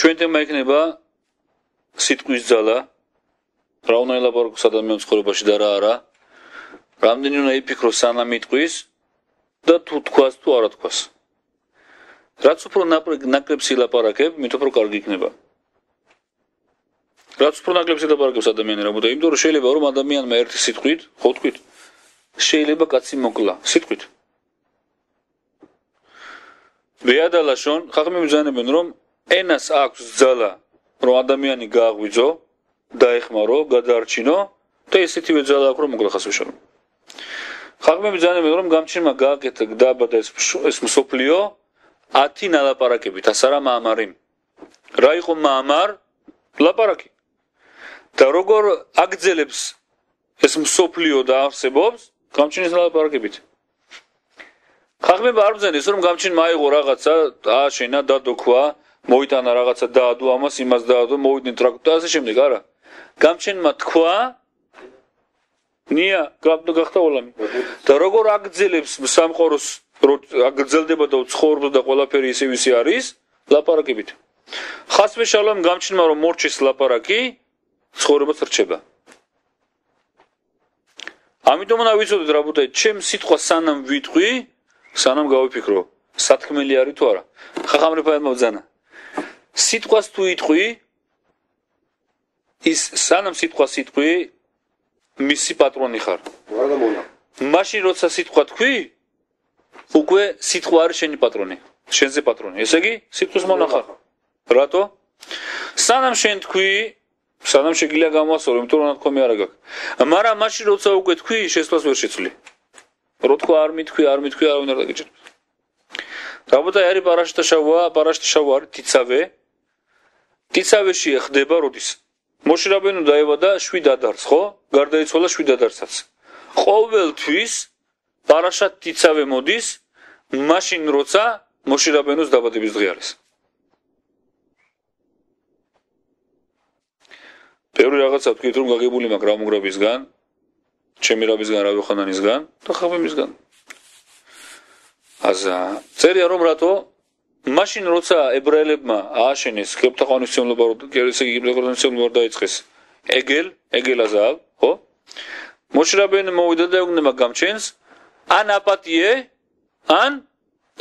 ჩვენ თემა იქნება სიტყვის ძალა რა უნდა ელაპარაკოს ადამიანის ცხოვრებაში და რა არა რამდენი უნდა იფიქროს სანამ იტყვის და თუ თქვას თუ არა თქვას რაც უფრო ნაკლებს ილაპარაკებ მით უფრო კარგი იქნება რაც უფრო ნაკლებს ილაპარაკებს ადამიანი რა მოდი იმიტომ რომ შეიძლება რომ ადამიანმა ერთი სიტყვით ხო თქვით შეიძლება კაცი მოკლა სიტყვით ბეადალაშონ ხახმები ბრძანებენ რომ ენას აქვს ძალა რომ ადამიანი გააღვიძო დაეხმარო გადაარჩინო და ესეთივე ძალა აქვს რომ მოკლა ხას ვიშალო ხახმები ბრძანებენ რომ გამჩენმა გააკეთა დააბადა ეს მსოფლიო 10 ნალაპარაკებით ასარა მაამარიმ რა იყო მაამარ ლაპარაკი და როგორ აგძელებს ეს მსოფლიო და არსებობს გამჩენის ნალაპარაკებით ხახმები არ ბრძანის რომ გამჩენმა აიღო რაღაცა ააშენა დადოქვა მოიტანა რაღაცა დაადო ამას იმას დაადო მოვიდნენ ტრაქტორი და ასე შემდეგ არა გამჩენმა თქვა ნია გახდა ოლამი და როგორ აგძელებს სამყაროს აგრძელდება და ცხოვრობს და ყველაფერი ისე ვისი არის ლაპარაკებით ხასვე შალომ გამჩენმა რომ მორჩეს ლაპარაკი ცხოვრებაც რჩება ამიტომ უნდა ვიცოდეთ რა ბუთე ჩემ სიტყვა სანამ ვიტყვი სანამ გავიფიქრო სათქმელი არის თუ არა ხახამრეფაელმა ბრძანა სიტყვას თუ იტყვი ის სანამ სიტყვას იტყვი მისი პატრონი ხარ მაშინ როცა სიტყვა თქვი უკვე სიტყვა არის შენი პატრონი შენზე პატრონი ესე იგი სიტყვის მონახარ რატო სანამ შენ თქვი სანამ შეგიძლია გამოსწორო იმიტომ რომ თქვა მე არა გაქვს მაგრამ მაშინ როცა უკვე თქვი შესვლას ვერ შეცვლი რო თქვა არ მითქვი არ უნდა დაგიჭირდეს რაბოთა არის პარაშტა შავა არის ტიცავეში ხდება როდის მოშე რაბენუ დაევადა 7 ადარს ხო გარდაიცვალა 7 ადარსაც ყოველთვის პარაშატ ტიცავე მოდის მაშინ როცა მოშე რაბენუს დაბადების დღე არის ბევრი რაღაცა თქვით რომ გაგებული მაქვს რა მომგრაბისგან ჩემი რაბისგან რავი ხანანისგან და ხაბემისგან აზა წერია რომ რატო მაშინ როცა ებრაელებმა ააშენეს კეპთაყვანისმცემლობა ესე იგი კეპთაყვანისმცემლობა დაიწყეს ეგელაზავ ხო მოშე რაბენუ მოვიდა და ეუბნება გამჩენს ან აპატიე ან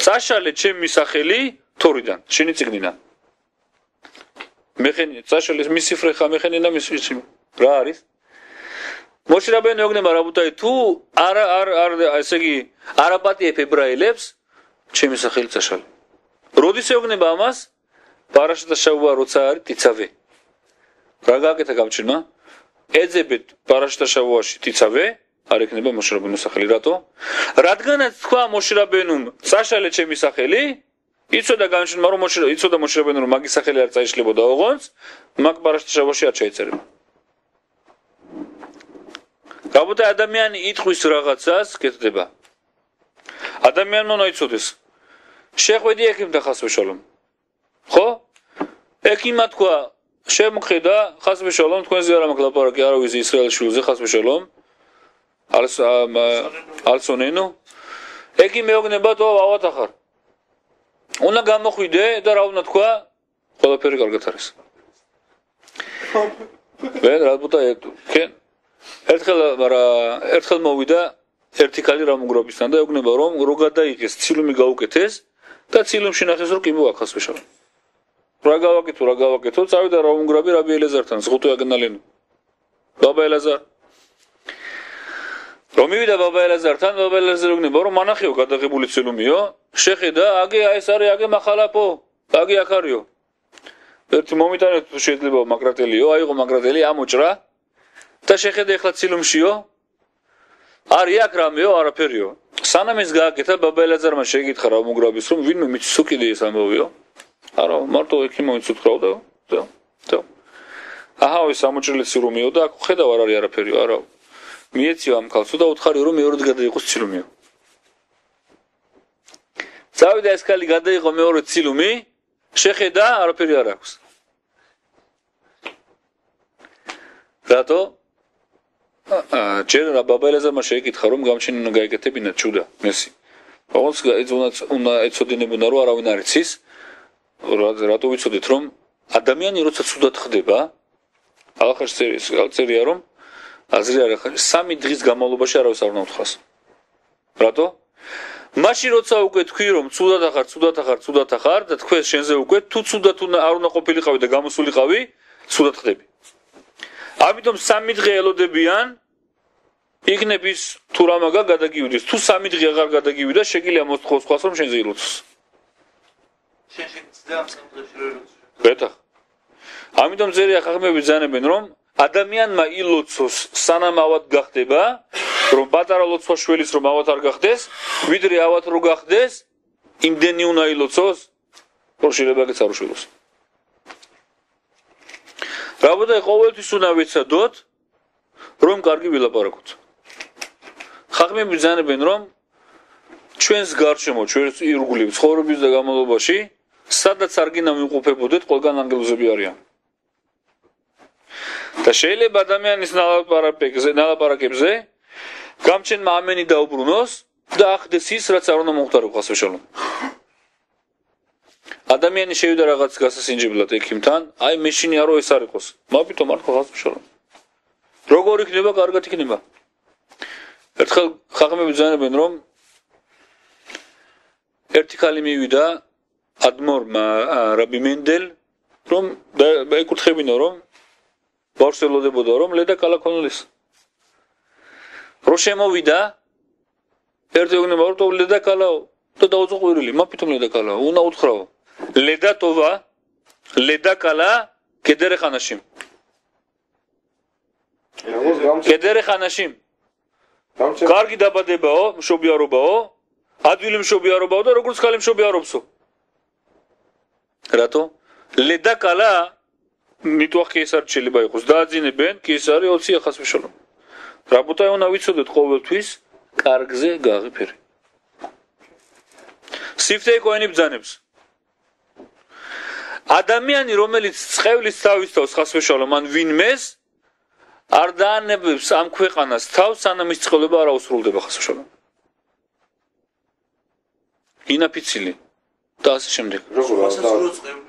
წაშალე ჩემი სახელი თორიდან შენი წიგნიდან მეხენი წაშალე მისი ფრეხა მეხენი და მისი რა არის მოშე რაბენუ ეუბნება რა ბუთაი თუ არ ესე იგი არ აპატიებ ებრაელებს ჩემი სახელი წაშალე როდის ეუბნება ამას პარაშატა შავა როცა არის ტიცავე რა გააკეთა გამჩენმა ეძებეთ პარაშატა შავაში ტიცავე არ ექნება მოშე რაბენუს სახელი რატო რადგანაც თქვა მოშე რაბენუმ წაშალე ჩემი სახელი იცოდა გამჩენმა რომ იცოდა მოშე რაბენუ რომ მაგის სახელი არ წაიშლებოდა ოღონდ მაგ პარაშატა შავაში არ ჩაეწერება რაბოთა ადამიანი იტყვის რაღაცას კეთდება ადამიანმა უნდა იცოდეს შეხვედი ექიმთან ხასვე შალომ ხო ექიმმა თქვა შემოხედა ხასვე შალომ თქვენზე არ მაქვს ლაპარაკი არავის ისრაელშვილზე ხასვე შალომ ალსონენო ექიმი ეუბნება თო ავატახარ უნდა გამოხვიდე და რა უნდა თქვა ყველაფერი კარგად არის მე რა ბუტა კენ ერთხელ მოვიდა ერთი ქალი რა მომგრობისთან და ეუბნება რომ რო გადაიღეს ცილუმი გაუკეთეს და ცილუმში ნახეს რომ კი მოაქვს ხასვე შალომ რა გავაკეთო წავიდა რა მომგრაბი რაბი ელეზართან ზღუტო აგნალენო ბაბა ელაზარ რომ მივიდა ბაბა ელაზართან ბაბა ელაზარ ეუბნება რომ მანახიო გადაღებული ცილუმიო შეხედა აგე ეს არის აგე მახალაპო აგე აქ არისო ერთი მომიტანეთ შეიძლება მაგრატელიო აიღო მაგრატელი ამოჭრა და შეხედა ეხლა ცილუმშიო არის აქ რამეო არაფერიო სანამ ეს გააკეთა ბაბა ელაზარმა შეკითხა რა მომგრაბის რომ ვინმე მიცო კიდე ეს ამბავიო არა მარტო ექიმო იცუთხრავდა და აჰა ეს ამოჭრილი ცილუმიო და აქ ხედავ არ არის არაფერიო არა მიეციო ამ ქალსო და უთხარიო რომ მეორედ გადაიყოს ცილუმიო წავიდა ეს ქალი გადაიყო მეორე ცილუმი შეხედა არაფერი არ აქვს რატო ჯერ რა ბაბა ელაზარმა შეეკითხა რომ გამჩენი უნდა გაეკეთებინა ჩუდა მესი ოღონდ უნდა ეცოდინებონა რომ არავინ არ იცის რატო ვიცოდით რომ ადამიანი როცა ცუდად ხდება, ახალ წერია რომ აზრი არ ახლა 3 დღის განმავლობაში არავის არ უნდა უთხრას. რატო? მაშინ როცა უკვე თქვი რომ ცუდად ახარ და თქვენ შენზე უკვე თუ ცუდად არ უნდა ყოფილიყავი და გამოსულიყავი, ცუდად ხდები. ამიტომ 3 დღე ელოდებიან იქნებ ის თუ რამაგა გადაგივიდეს. თუ 3 დღე აღარ გადაგივიდა, შეგიძლია მოსთხოვს სხვას რომ შენზე ილოცოს. შენ შეგიძლია ამ 3 დღეში რო ილოცოს. ბეთახ. ამიტომ წერია ხახმები ზანებენ რომ ადამიანმა ილოცოს სანამ ავად გახდება, რომ პატარა ლოცვა შველის რომ ავად არ გახდეს, ვიდრე ავად რო გახდეს, იმდენი უნდა ილოცოს, რომ შეიძლება არ უშველოს. რაბოდა ყოველთვის უნდა ვეცადოთ, რომ კარგი ვილაპარაკოთ. ხახმები ზანებენ რომ ჩვენს გარშემო, ჩვენს ირგვლივ ცხოვრების და განმავლობაში, სადაც არ გინდა ვიმყოფებოდეთ, ყველგან ანგელოზები არიან. და შეიძლება ადამიანის ნალაპარაკებზე გამჩენმა ამენი დაუბრუნოს და ახდეს ის, რაც არ უნდა მოხდარო ხას ვეშალო. ადამიანი შევიდა რაღაც გასასინჯებლად ექიმთან, აი მეშინი არო ეს არ იყოს. მაბიტო მართლა ხას ვეშალო. როგორ იქნება, კარგად იქნება. ერთხელ ხახმები ზანებენ რომ ერთი ქალი მივიდა ადმორმა რაბი მენდელ რომ ეკურთხებინა რომ ბავშვს ელოდებოდა რომ ლედა კალაკონლის. რო შემოვიდა ერთი ოგნება რომ ლედა კალაო და დაუწყო ყვირილი, მაფითომ ლედა კალაო, უნდა უთხრაო. ლედა ტოვა, ლედა კალა კედერე ხანაშიმ. კედერე ხანაშიმ. კარგი დაბადებაო, მშობიარობაო, ადვილი მშობიარობაო და როგორც ქალი მშობიარობსო. რატო? ლედა კალა მიტოხ კესარ შეიძლება იყოს. დააძინებენ კესარი 20 ხას ვიშალო. რაბოთა უნდა ვიცოდეთ ყოველთვის კარგზე გაღიფერი. სიფთე კოენი ბძანებს. ადამიანი რომელიც წევლის თავის თავს ხას ვიშალო, მან ვინმეს არ დაანებებს ამ ქვეყანას თავს, სანამ ის წყლება არ აუსრულდება ხას ვიშალო. ინაფიცილი და ასე შემდეგ.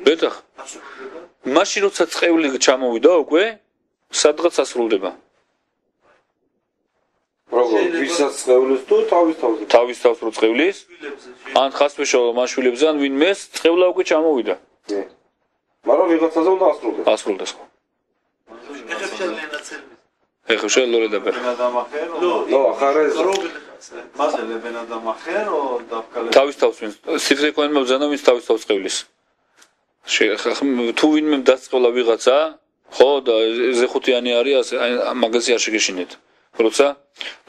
ბეთახ. მაშინ როცა წეული ჩამოვიდა უკვე, სადღაც ასრულდება. როგორ ვისაც წევლის თუ თავის თავს რო წევლის? ან ხას ვეშალო მაშვილებზე ან ვინმეს წევლა უკვე ჩამოვიდა. მაგრამ ვიღაცაზე უნდა ასრულდეს. ასრულდეს ხო? ეხლა შეიძლება ლედაბერ. לא, אחרי זה. מה זה לבן אדם אחר או דווקא თავის თავს ვინც სიფრე კოენმა ბზანა ვინც თავის თავს წევლის. თუ ვინმე დაწყელა ვიღაცა, ხო და ზეხუთიანი არის, მაგაზე არ შეგეშინეთ. როცა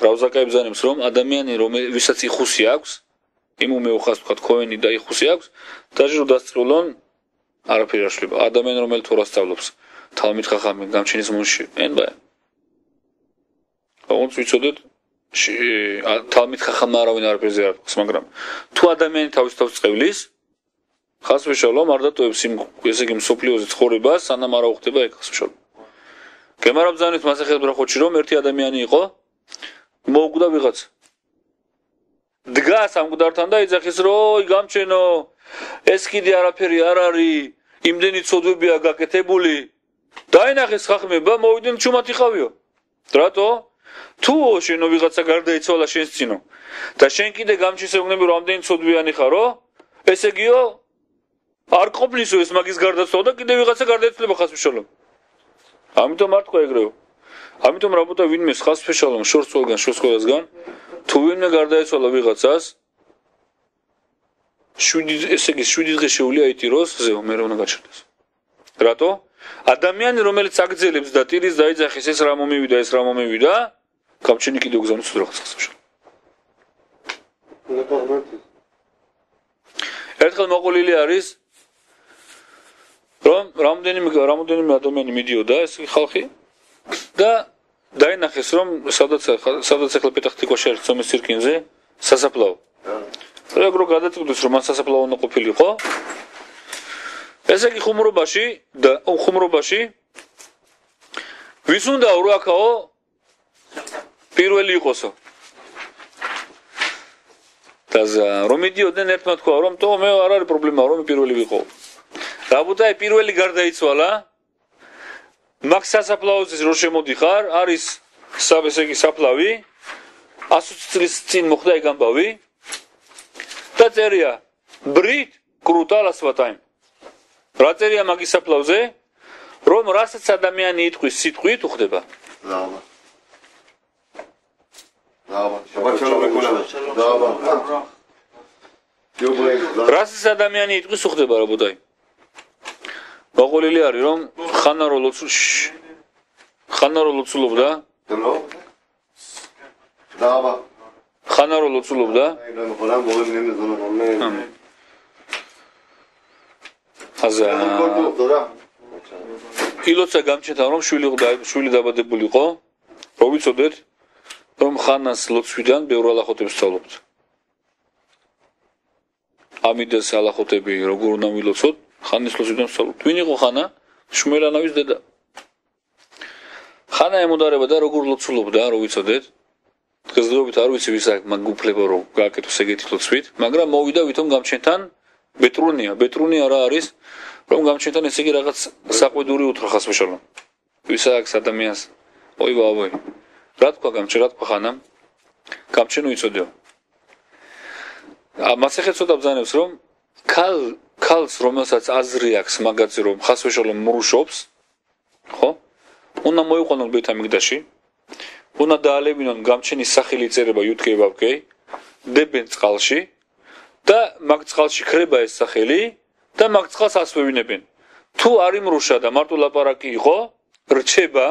რავზაკაი ბზანებს რომ ადამიანი ვისაც იხუსი აქვს, იმ უმეუხას თქვა კოენი და იხუსი აქვს, დაჟრო დასწროლონ არაფერი არ შეიძლება. ადამიანი რომელიც თორას სწავლობს, თალმით ხახამი გამჩენის მონში, ენბა. აუნც ვიცოდეთ თალმით ხახამა არავინ არაფერზე არ აქვს, მაგრამ თუ ადამიანი თავის თავს წევლის, ხას ვეშალო მარდატოებს იმ ესე იგი მსოფლიოზე ცხოვრებას, სანამ არ აუხდება ეგ ხას ვეშალო. გემარაბ ზანით მასახეთ ბრახოჩი რომ ერთი ადამიანი იყო, მოუკვდა ვიღაც. დგას ამ გვდართან და იძახის რომ გამჩენო, ეს კიდე არაფერი არ არის, იმდენი ცოდვებია გაკეთებული. დაინახეს ხახმება, მოვიდნენ ჩუმად იხავიო. რატო? თუ შენო ვიღაცა გარდაიცვალა შენს წინო და შენ კიდე გამჩისევნები რომ ამდენი ცოდვიანი ხარო, ესე იგიო არ ყოფნისო ეს მაგის გარდაცვალა და კიდე ვიღაცა გარდაიცვალება ხას ვეშალო. ამიტომ არ თქვა ეგრეო. ამიტომ რაბოთა ვინმე ხას ვეშალო შორს ყველგან შორს ყველასგან თუ ვინმე გარდაიცვალა ვიღაცას 7 ესე იგი 7 დღე შეუძლია იტიროს ზეო მე რა უნდა გაჩერდეს. რატო? ადამიანი რომელიც აგძელებს და ტირის დაიძახის ეს რა მომივიდა ეს რა მომივიდა გამჩენი კიდე უგზავნოს დროხას ხსოვს. ერთხელ მოყოლილი არის რომ რამოდენიმე ადამიანი მიდიოდა ეს ხალხი და დაინახეს რომ სადაც ახლა პეტახტიკოში არის ცომის ცირკინზე სასაფლაო. როგორ გადაწყვიტეს რომ ამ სასაფლაო უნდა ყოფილიყო? ესე იგი ხუმრობაში ვის უნდა ურაკაო პირველი იყოსო. და რომ მიდიოდნენ ერთმა თქვა რომ თო მე არ არის პრობლემა რომ პირველი ვიყო. რაბუთაი პირველი გარდაიცვალა მაგ სასაფლაოზე რო შემოდიხარ არის ესე იგი საფლავი 120 წლის წინ მოხდა ეგ ამბავი და წერია ბრით კრუტალას ვატაიმ რა წერია მაგის საფლავზე რომ რასაც ადამიანი იტყვის სიტყვით უხდება რასაც ადამიანი იტყვის უხდება რაბუთაი მოყოლილი არის რომ ხანარო ლოცულობდა ხანარო ლოცულობდა აზა ილოცა გამჩნდა რომ შვილი დაბადებული იყო რო ვიცოდეთ რომ ხანას ლოცვიდან ბევრ ალახოტებს სწავლობთ ამიტოს ალახოტები როგორ უნდა მილოცოთ ხანის ლოცვიდან სწავლობთ ვინ იყო ხანა შმუელანავის დედა ხანა ემოდარება და როგორ ლოცულობდა რო ვიცოდეთ დღესდღეობით არ ვიცი ვის აქვს მაგ უფლება რომ გააკეთოს ეგეთი ლოცვით მაგრამ მოვიდა ვითომ გამჩენთან ბეტრუნია რა არის რომ გამჩენთან ესე იგი რაღაც საყვედური უთხრა ხას ვეშალო ვის აქვს ადამიანს ой ბაბოი რა თქვა გამჩენ რა თქვა ხანამ გამჩენ უიცოდეო მასეხეთ ცოტა ბზანებს რომ ქალს რომელსაც აზრი აქვს მაგაზე რომ ხას ვეშალო მრუშობს ხო უნდა მოიყვანონ ბეთამიგდაში უნდა დაალებინონ გამჩენის სახელი წერება იუთქე ბაბკე დებენ წყალში და მაგ წყალში ხრება ეს სახელი და მაგ წყალს ასვევინებენ თუ არ იმრუშა და მარტო ლაპარაკი იყო რჩება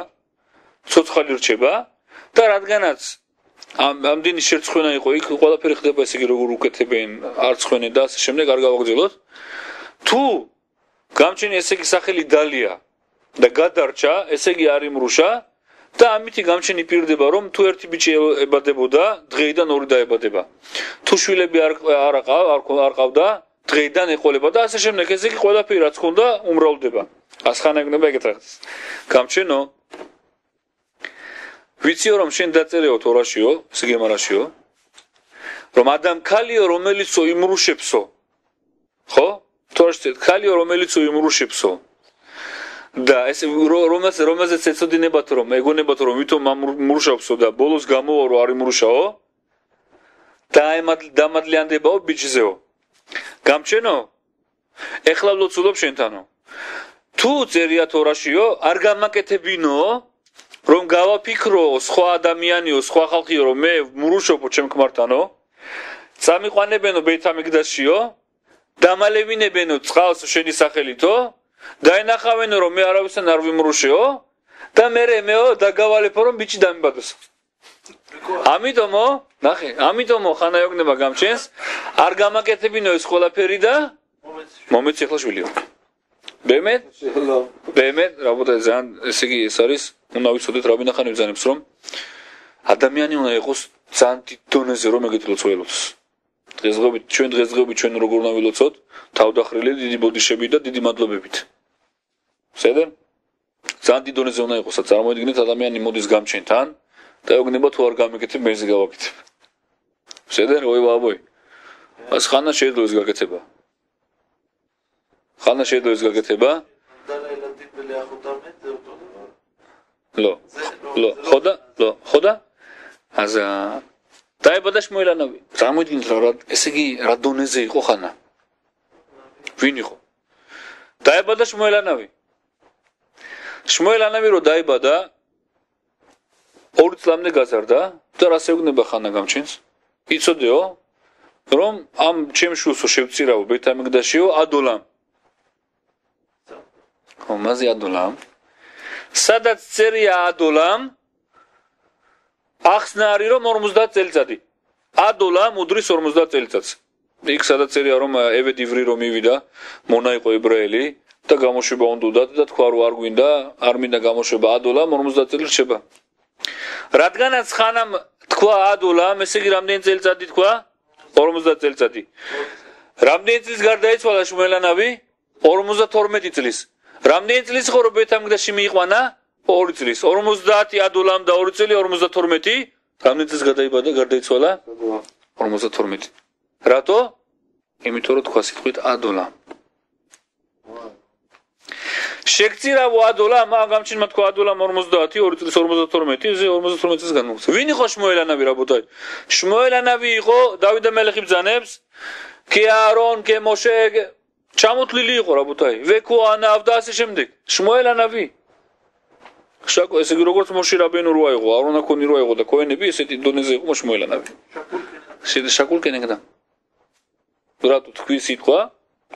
ცოცხალი რჩება და რადგანაც ამდენი შერცხვენა იყო იქ ყველაფერი ხდება ესე იგი როგორ უკეთებენ არ ცხვენენ და ასე შემდეგ არ გავაგრძელოთ თუ გამჩენი ესე იგი სახელი დალია და გადარჩა ესე იგი არ იმრუშა და ამითი გამჩენი პირდება რომ თუ ერთი ბიჭი ებადებოდა დღეიდან ორი დაებადება თუ შვილები არ ყავდა დღეიდან ეყოლება და ასე შემდეგ ესე იგი ყველაფერი რაც ხონდა უმრავლდება ასხანაგნება ეგეთ რაღაც გამჩენო ვიციო რომ შენ დაწერეო თორაშიო ესე გემარაშიო რომ ადამ ქალიო რომელიცო იმრუშებსო ხო თორაში ქალიო რომელიცო იმრუშებსო და ეს რომელზეც ეცოდინებათ რომ ეგონებათ რომ ვითომ მრუშავსო და ბოლოს გამოვარო არ იმრუშაო და დამადლიანდებაო ბიჭზეო გამჩენო ეხლა ლოცულობ შენთანო თუ წერია თორაშიო არ გამაკეთებინო რომ გავაფიქრო სხვა ადამიანიო სხვა ხალხიო რომ მე მრუშობო ჩემ ქმართანო წამიყვანებენო ბეთამიგდაშიო დამალევინებენო წყალს შენი სახელითო დაენახავენო რომ მე არავისთან არ ვიმრუშეო და მეო დაგავალებო რომ ბიჭი დამიბადოს ამიტომო ნახე ამიტომო ხანაიოგნება გამჩენს არ გამაკეთებინო ეს ყველაფერი და მომეც ახლა შვილიო ბემეთ რაბოთა ზან ესე იგი ეს არის უნდა ვიცოდეთ რაბინახანი ბრძანებს რომ ადამიანი უნდა იყოს ძალიან დიდ დონეზე რომ ეგეთ ლოცველოს დღესდღეობით ჩვენ როგორ უნდა ვილოცოთ თავდახრილი დიდი ბოდიშები და დიდი მადლობებით შედენ ძალიან დიდ დონეზე უნდა იყოს წარმოიდგინეთ ადამიანი მოდის გამჩენთან და ეგნება თუ არ გამეკეთებ მეზი გავაკეთებ შედენ ой ბაბოი ას ხანა შეიძლება ეს გაკეთება ხანა შეიძლება ეს გაკეთება ლო ხოდა აზა დაიბადა შმუელანავი წარმოიდგინეთ რა ესე იგი რა დონეზე იყო ხანა ვინ იყო დაიბადა შმუელანავი რო დაიბადა 2 წლამდე გაზარდა და რას ეგნება ხანა გამჩენს იცოდეო რომ ამ ჩემ შულსო შევწირავო ბეთამიგდაშიო ადოლამ ხომაზე ადოლამ სადაც წერია ადოლამ ახსნა არის რომ 50 წელიწადი ადოლამ უდრის 50 წელიწადს იქ სადაც წერია რომ ევედივრი რომ მივიდა მონა იყო ებრაელი და გამოშვება უნდათ და თქვა რომ არ გვინდა არ მინდა გამოშვება ადოლამ 50 წელი რჩება რადგანაც ხანამ თქვა ადოლამ ესე იგი რამდენი წელიწადი თქვა 50 წელიწადი რამდენი წლის გარდაიცვალა შმუელანავი 52 წლის რამდენი წლის ხო რომ ბეთამიგდაში მიიყვანა 2 წლის 50 ადოლამ და 2 წელი 52 რამდენი წლის გარდაიცვალა 52 რატო იმიტომ რომ თქვა სიტყვით ადოლამ შეგწირავო ადოლა, გამჩინმა თქვა ადოლა 50, 2 წლის 52, ზე 52 წლის განმოხდა. ვინ იყო შმოელანავი რაბოთაი? შმოელანავი იყო დავით და მელეხი ბრძანებს, კი აარონ, კი მოშე, ჩამოთვლილი იყო რაბოთაი. ვეკუანავ და ასე შემდეგ. შმოელანავი. შაკო ესე იგი როგორც მოშე რაბენო როა იყო, აარონ აკონი როა იყო და ქოენები ესეთი დონეზე იყო შმოელანავი. შაკულკენეგდა. რატო თქვი სიტყვა?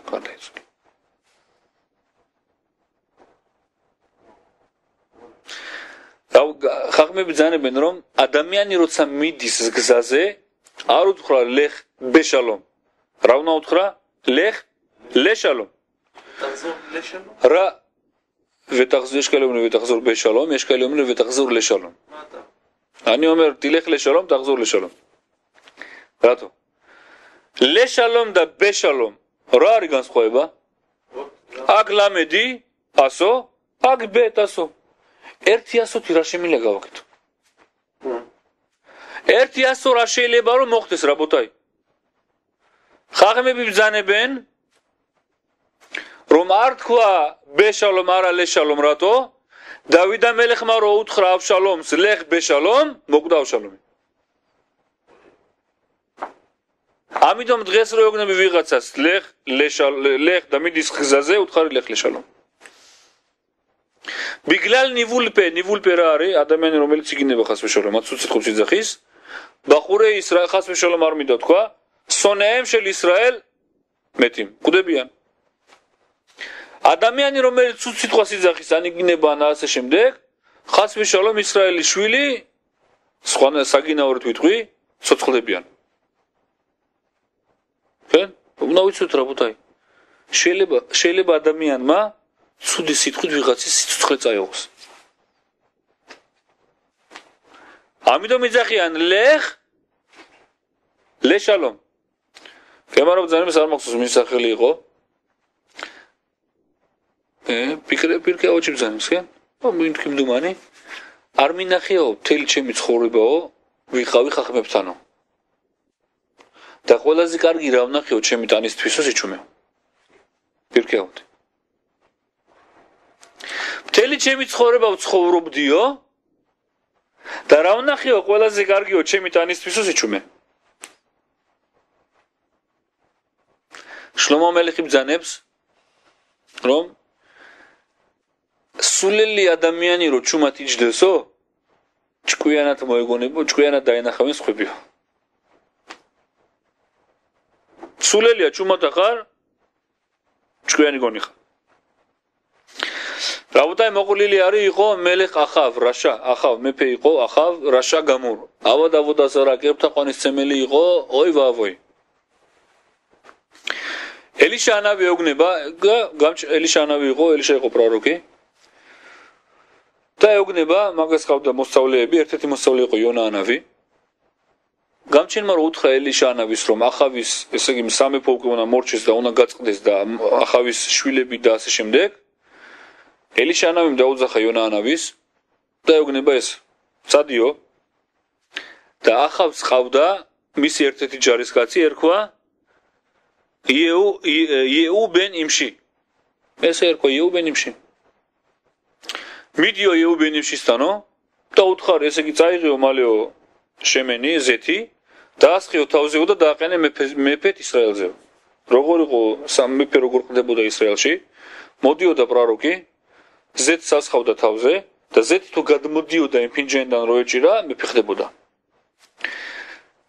გადაიწყო. ხაღმები ბრძანებენ რომ ადამიანი როცა მიდის გზაზე არ უთხრა ლეხ ბეშალომ. რა უნდა უთხრა? ლეხ ლეშალომ. რა ветахзор ешкалем ветахзор бешалом, ешкалем ветахзор лешалом. Они אומר тилех лешалом, тахзор лешалом. Рато. Лешалом да бешалом. რა არის განსხვავება? აქ ლამედი, ასო, აქ ბეთ ასო. 100 რა შემიძლია გავაკეთო? 100 რა შეიძლება რომ მოხდეს რაბოთაი? ხაღმები ბრძანებენ რომ არ თქვა ბეშალომ არა ლეშალომ რატო? დავით და მელეხმა რო უთხრა აბშალომს ლეხ ბეშალომ, მოკვდა აბშალომი. ამიტომ დღეს რო ეგნები ვიღაცას ლეხ ლეხ და მიდის გზაზე უთხარი ლეხ ლეშალომ. ბიგლალ ნივულპე რა არის? ადამიანი რომელიც იგინება ხას ვეშალომ, მათ უციტყობს იძახის. ბახურე ისრაელ ხას ვეშალომ არ მინდა თქვა, სონეემ შელ ისრაელ მეტიმ. გუდებიან. ადამიანი რომელიც უციტყვას იძახის, ან იგინება ან ასე შემდეგ, ხას ვეშალომ ისრაელის შვილი, სხვა საგინაურით ვიტყვი, ცოცხლებიან. כן? უნდა ვიცოთ რაბოთაი. შეიძლება ადამიანმა ცუდი სიტყვით ვიღაცის სიცოცხლე წაიღოს. ამიტომ იძახიან ლეხ ლეშალომ. გემარო ბრძანებს არ მახსოვს მის სახელი იყო. პირკე ოჩი ბრძანებს, კი? მოინთხი მდუმანი. არ მინახეო მთელი ჩემი ცხოვრებაო ვიყავი ხახმებთანო. და ყველაზე კარგი რა ვნახეო ჩემი ტანისთვისო სიჩუმეო. პირკე ავდი. მთელი ჩემი ცხოვრება ვცხოვრობდიო და რა ვნახეო ყველაზე კარგიო ჩემი ტანისთვისო სიჩუმე. შლომო მელეხი ბრძანებს რომ სულელი ადამიანი რო ჩუმად იჯდესო ჭკვიანად მოეგონებო, ჭკვიანად დაენახავენ სხვებიო. სულელია ჩუმად ახარ ჭკვიანი გონიხარ. რაბოთაი მოყოლილი არის იყო მელეხ ახავ რაშა ახავ მეფე იყო ახავ რაშა გამურ ავადავოდა სარაკებთა ყვანისცემელი იყო ой ვავოი ელიშანავი ეუბნება ელიშანავი იყო ელიშა იყო პროროკი და ეუბნება მაგას ყავდა მოსწავლეები ერთ-ერთი მოსწავლე იყო იონანავი გამჩენმა რო უთხრა ელიშანავის რომ ახავის ესე იგი სამეფო უკვე უნდა მორჩეს და უნდა გაწყდეს და ახავის შვილები და ასე შემდეგ ელიშანავიმ დაუძახა იონანავის და ეუბნება ეს წადიო და ახავს ყავდა მისი ერთ-ერთი ჯარისკაცი ერქვა იეუ ბენ იმში ეს ერქვა იეუ ბენ იმში მიდიო იეუ ბენ იმშისთანო და უთხარ ესე იგი წაიღიო მალეო შემენი ზეთი და ასხიო თავზეო და დააყენე მეფეთ ისრაელზე როგორ იყო სამეფე როგორ ხდებოდა ისრაელში მოდიოდა პროროკი ზეთს ასხავდა თავზე და ზეთი თუ გადმოდიოდა იმ ფინჯენიდან რო ეჭირა მეფე ხდებოდა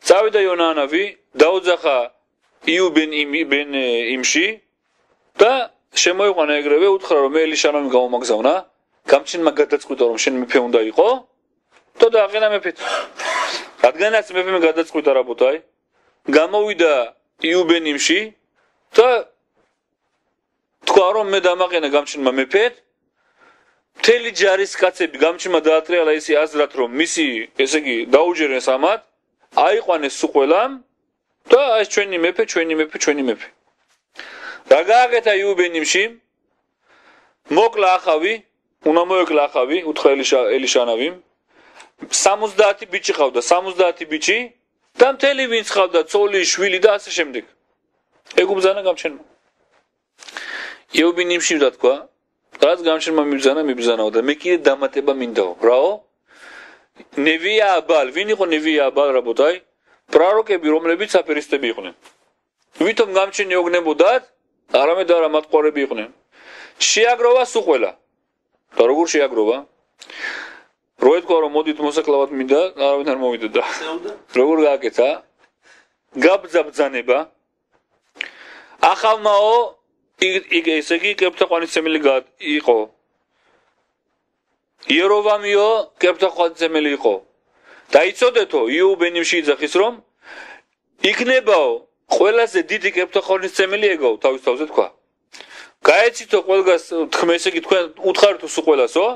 წავიდა იონანავი დაუძახა იუ ბენ იმში და შემოიყვანა ეგრევე უთხრა რომ მე ელიშანავი გამომაგზავნა გამჩენმა გადაწყვიტა რომ შენ მეფე უნდა იყო და დააყენა მეფეთ რადგანაც მეფემ გადაწყვიტა რაბოთაი გამოვიდა იუ ბენ იმში და თქვა რომ მე დამაყენა გამჩენმა მეფეთ მთელი ჯარისკაცები გამჩენმა დაატრიალა ისი აზრად რომ მისი ესე იგი დაუჯერეს ამათ აიყვანეს სულ ყველამ და ეს ჩვენი მეფე რა გააკეთა იუ ბენ იმში მოკლა ახავი უნდა მოეკლა ახავი უთხრა ელიშანავიმ 70 ბიჭი ყავდა 70 ბიჭი და მთელი ვინც ყავდა ცოლი შვილი და ასე შემდეგ ეგ უბრძანა გამჩენმა იუ ბენ იმში რა თქვა რაც გამჩენმა მიბრძანაო და მე კიდე დამატება მინდაო. რაო? ნევია აბალ, ვინ იყო ნევია აბალ რაბოთაი? პრაროკები, რომლებიც აფერისტები იყვნენ. ვითომ გამჩენი ოგნებოდათ, არამედ არა მათყუარები იყვნენ. შეაგროვა სულ ყველა. და როგორ შეაგროვა? რო ეთქვა რომ მოდით მოსაკლავად მინდა, არავინ არ მოვიდოდა. როგორ გააკეთა? გაბძაბძანება. ახალმაო ესე იგი კეფთაყვანისმცემელი იყო. იეროვამიო კეფთაყვანისმცემელი იყო. დაიცოდეთო იუ ბენიმში იძახის რომ იქნებაო ყველაზე დიდი კეფთაყვანისმცემელი ეგაო თავის თავზე თქვა. გაეცითო ყველგას თქმა ესე იგი თქვენ უთხარითო სულ ყველასო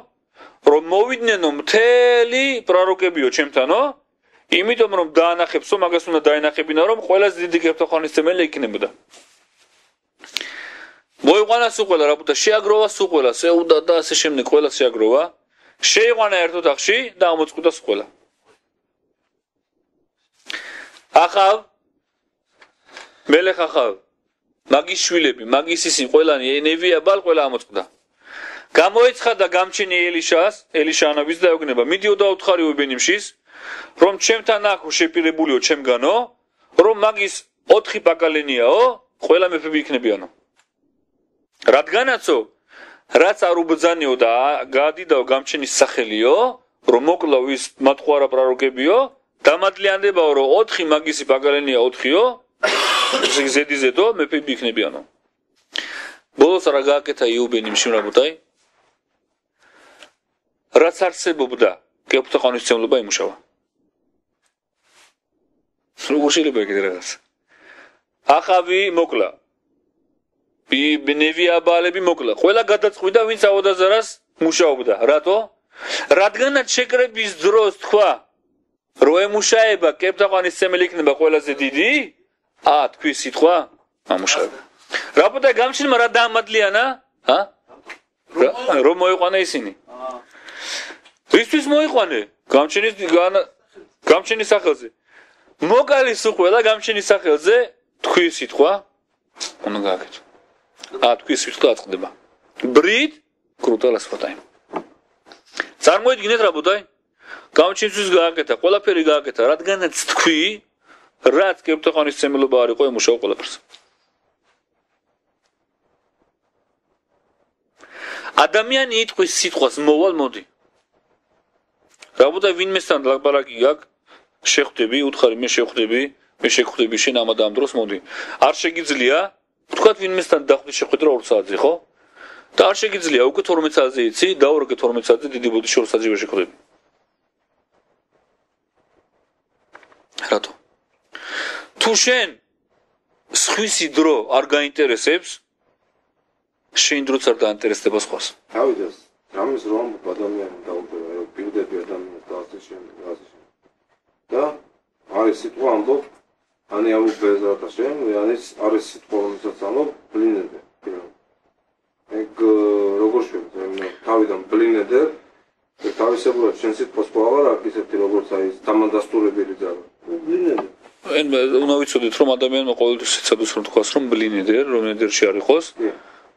რომ მოვიდნენ მთელი პრაროკებიო ჩემთანო იმიტომ რომ დაანახებსო მაგას უნდა დაენახებინა რომ ყველაზე დიდი კეფთაყვანისმცემელი იქნებოდა. მოიყვანა სულ ყველა რაბუთა შეაგროვა სულ ყველა სეუდა და ასე შემდეგ ყველა შეაგროვა შეიყვანა ერთ ოთახში და ამოწყვიტა სულ ყველა. ახალ მელეხ ახალ მაგის შვილები მაგის ისი ყველანი ნევია ბალ ყველა ამოწყვიტა. გამოეცხადა გამჩენი ელიშა ანაბის და ეუბნება მიდიო და უთხარი უბენიმშის რომ ჩემთან აქ შეპირებულიო ჩემგანო რომ მაგის 4 ბაკალენიაო ყველა მეფები იქნებიანო. რადგანაცო რაც არ უბძანიო და გაადიდაო გამჩენის სახელიო რომ მოკლავ ის მათყუარა პრაროკებიო დამადლიანდებაო რომ 4 მაგისი ბაკალენია 4-იო ზედიზედო მეფები იქნებიანო. ბოლოს რა გააკეთა იუბენიმში რაბოთაი? რაც არსებობდა კეფთაყვანისმცემლობა იმუშავა. როგორ შეიძლება კიდე რაღაც? ახავი მოკლა. ნევია აბალები მოკლა. ყველა გადაწყვიტა ვინც აოდაზარას მუშაობდა. რატო? რადგანაც შეკრების დროს თქვა რომ ემუშაება კეფთაყვანისმცემელი იქნება ყველაზე დიდი, თქვი სიტყვა ამუშავება. რაბოთაი გამჩენმა რა დაამადლიანა? რომ მოიყვანა ისინი. ისთვის მოიყვანე? გამჩენის სახელზე. მოგალი სულ ყველა გამჩენის სახელზე თქვი სიტყვა უნდა გააკეთო. თქვი სიტყვა აწყდება. ბრით კრუტალას ფოტაი. წარმოიდგინეთ რაბოთაი? გამჩენისთვის გააკეთა, ყველაფერი გააკეთა, რადგანაც თქვი რაც კეფთაყვანისმცემლობა არ იყო ემუშაო ყველაფერს. ადამიანი იტყვის სიტყვას მოვალ მოდი. რაბოთაი ვინმესთან ლაპარაკი გაქვს შეხვდები, უთხარი მე შეხვდები, მე შეხვდები შენ ამ დროს მოდი. არ შეგიძლია ვთქვათ ვინმესთან დახვდე შეხვედრა 2 საათზე, ხო? და არ შეგიძლია უკვე 12 საათზე იცი, და უკვე 12 საათზე დიდი ბოდიში 2 საათზე შეხვდები. რატო? თუ შენ სხვისი დრო არ გაინტერესებს, შენ დროც არ დაინტერესდება სხვას. თავიდანს რამის რომ ადამიანი დაუბრუნდა, რომ პირდები ადამიანს და ასე შემდეგ. და არის სიტყვა ამბობ ანი ამუ ბეზრატა შენ, არის სიტყვა რომელსაც ამბობ ბლინედე. ეგ როგორ შეიძლება თავიდან ბლინედე და თავისებურად შენ სიტყვას ყავარ აქ ისეთი როგორც აი დამანდასტურებელი ძალა. ბლინედე. უნდა ვიცოდეთ რომ ადამიანმა ყოველთვის ეცადოს რომ თქვას რომ ბლინედერ, რომ ნედერში არ იყოს.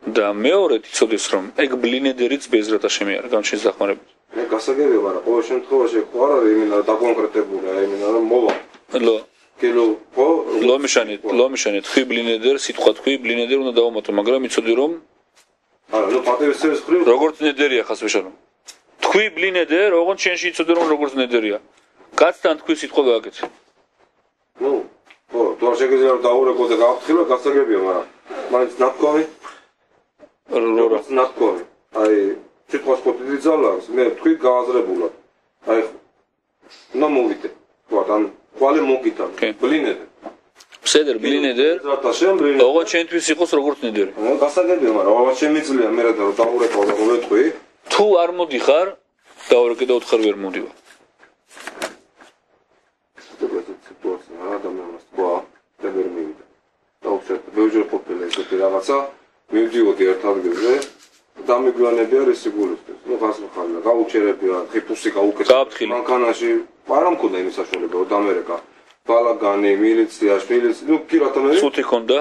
და მეორედ იცოდეს რომ ეგ ბლინედერიც ბეზრატა შემეარა გამჩენის დახმარებით. მე გასაგებია, მაგრამ ყოველ შემთხვევაში ხო არ არის იმენა დაკონკრეტებული, იმენა რომ მოვა. ლო მიშანეთ თქვი ბლინედერ, სიტყვა თქვი ბლინედერ უნდა დავამატო, მაგრამ იცოდი რომ არა, ნუ პატევისების ხრივ როგორც ნედერია ხას ვეშანო. თქვი ბლინედერ, ოღონდ შენში იცოდი რომ როგორც ნედერია. კაცთან თქვი სიტყვა გააკეთე. ნუ, თუ არ შეგიძლია დაურეკო და გააფრთხილო, გასაგებია, მაგრამ მაინც ნათქვამი ნათქვამი. აი სიტყვას კოპილი ძალა აქვს, მე თქვი გააზრებულად. აი უნდა მოვიდე. ვარდან ყვალე მოგიტან. ბლინედერ. בסדר, ბლინედერ. ოღონდ შენთვის იყოს როგორც ნედერი. გასაგებია, მაგრამ ალბათ შემიძლია მე რა დაურეკო და მოვეთქვი. თუ არ მოდიხარ, დაურეკე და უთხარ ვერ მოდივარ. სიტუაცია ადამიანს თქვა და ვერ მივიდა. დაუშვათ, ბევრჯერ ყოფილა ესეთი რაღაცა, მივდიოდი ერთ ადგილზე. დამიგვიანებია რესიგულისთვის. ნუ ხასმ ხალხა გაუჩერებია, ხიფუსი გაუკეთა. მანქანაში არ მქონდა იმის საშუალება, რომ დამერეკა. ბალაგანი, მილიცია, ნუ კი რა თქმა უნდა. ცუდი ხონდა?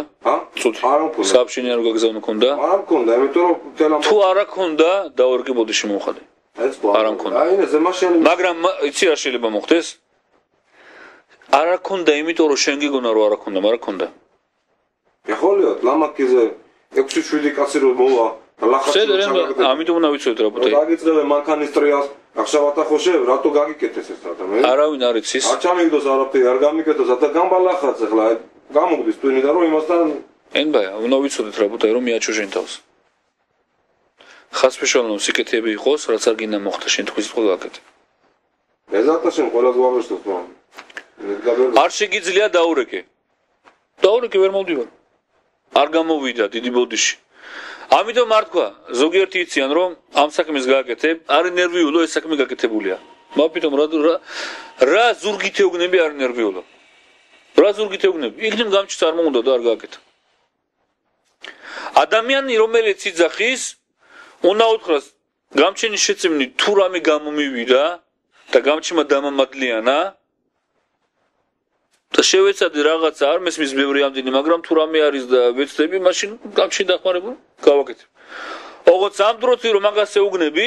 წუთი. არ მქონდა. საბშენი არ გაგზავნო ქონდა? არ მქონდა, იმიტომ რომ თელა თუ არა ქონდა, დაურკი ბოდიში მოვხადე. ეს არ მქონდა. აი ეს ზემაშენი მაგრამ იცი რა შეიძლება მოხდეს? არ ქონდა, იმიტომ რომ შენ გიგონა რომ არ ქონდა, მაგრამ ქონდა. ეხოლიოთ ლამაკიზე 6-7 კაცი რომ მოვა ლახაში ამიტომ უნდა ვიცოდეთ რა ბუთე. დაგიწყებე მანქანისტრიას ახშავათა ხოშე რატო გაგიკეთეს ეს ადამიანი? არავინ არ იცის. არ ჩამიგდოს არაფერი, არ გამიკეთოს, ატა გამბალახაც ახლა გამოგდის twin და რომ იმასთან ენბაია, უნდა ვიცოდეთ რა ბუთე რომ მიაჩო შენ თავს. ხასფეშალო სიკეთეები იყოს, რაც არ გინდა მოხდა შენ თქვის ყველა აკეთე. ეზატა შენ ყველას ვაღერშოთ მომ. არ შეგიძლია დაურეკე. დაურეკე ვერ მოვდივარ. არ გამოვიდა დიდი ბოდიში. ამიტომ არ თქვა, ზოგიერთი იციან რომ ამ საქმეს გააკეთებ, არ ნერვიულო ეს საქმე გაკეთებულია. მაფიტომ რა ზურგით ეუბნები არ ნერვიულო. რა ზურგით ეუბნები? იქნებ გამჩიც არ მომუნდა და არ გააკეთა. ადამიანი რომელიც იძახის, უნდა უთხრას, გამჩენის შეწმნი თუ რამე გამომივიდა და გამჩიმა დამამადლიანა და შევეცადე რაღაცა არ მესმის ბევრი ამდენი, მაგრამ თუ რამე არის და ვეცდები, მაშინ გამჩენ დახმარებულ გავაკეთებ. ოღონდ ამ დროს რომ მაგას ეუბნები,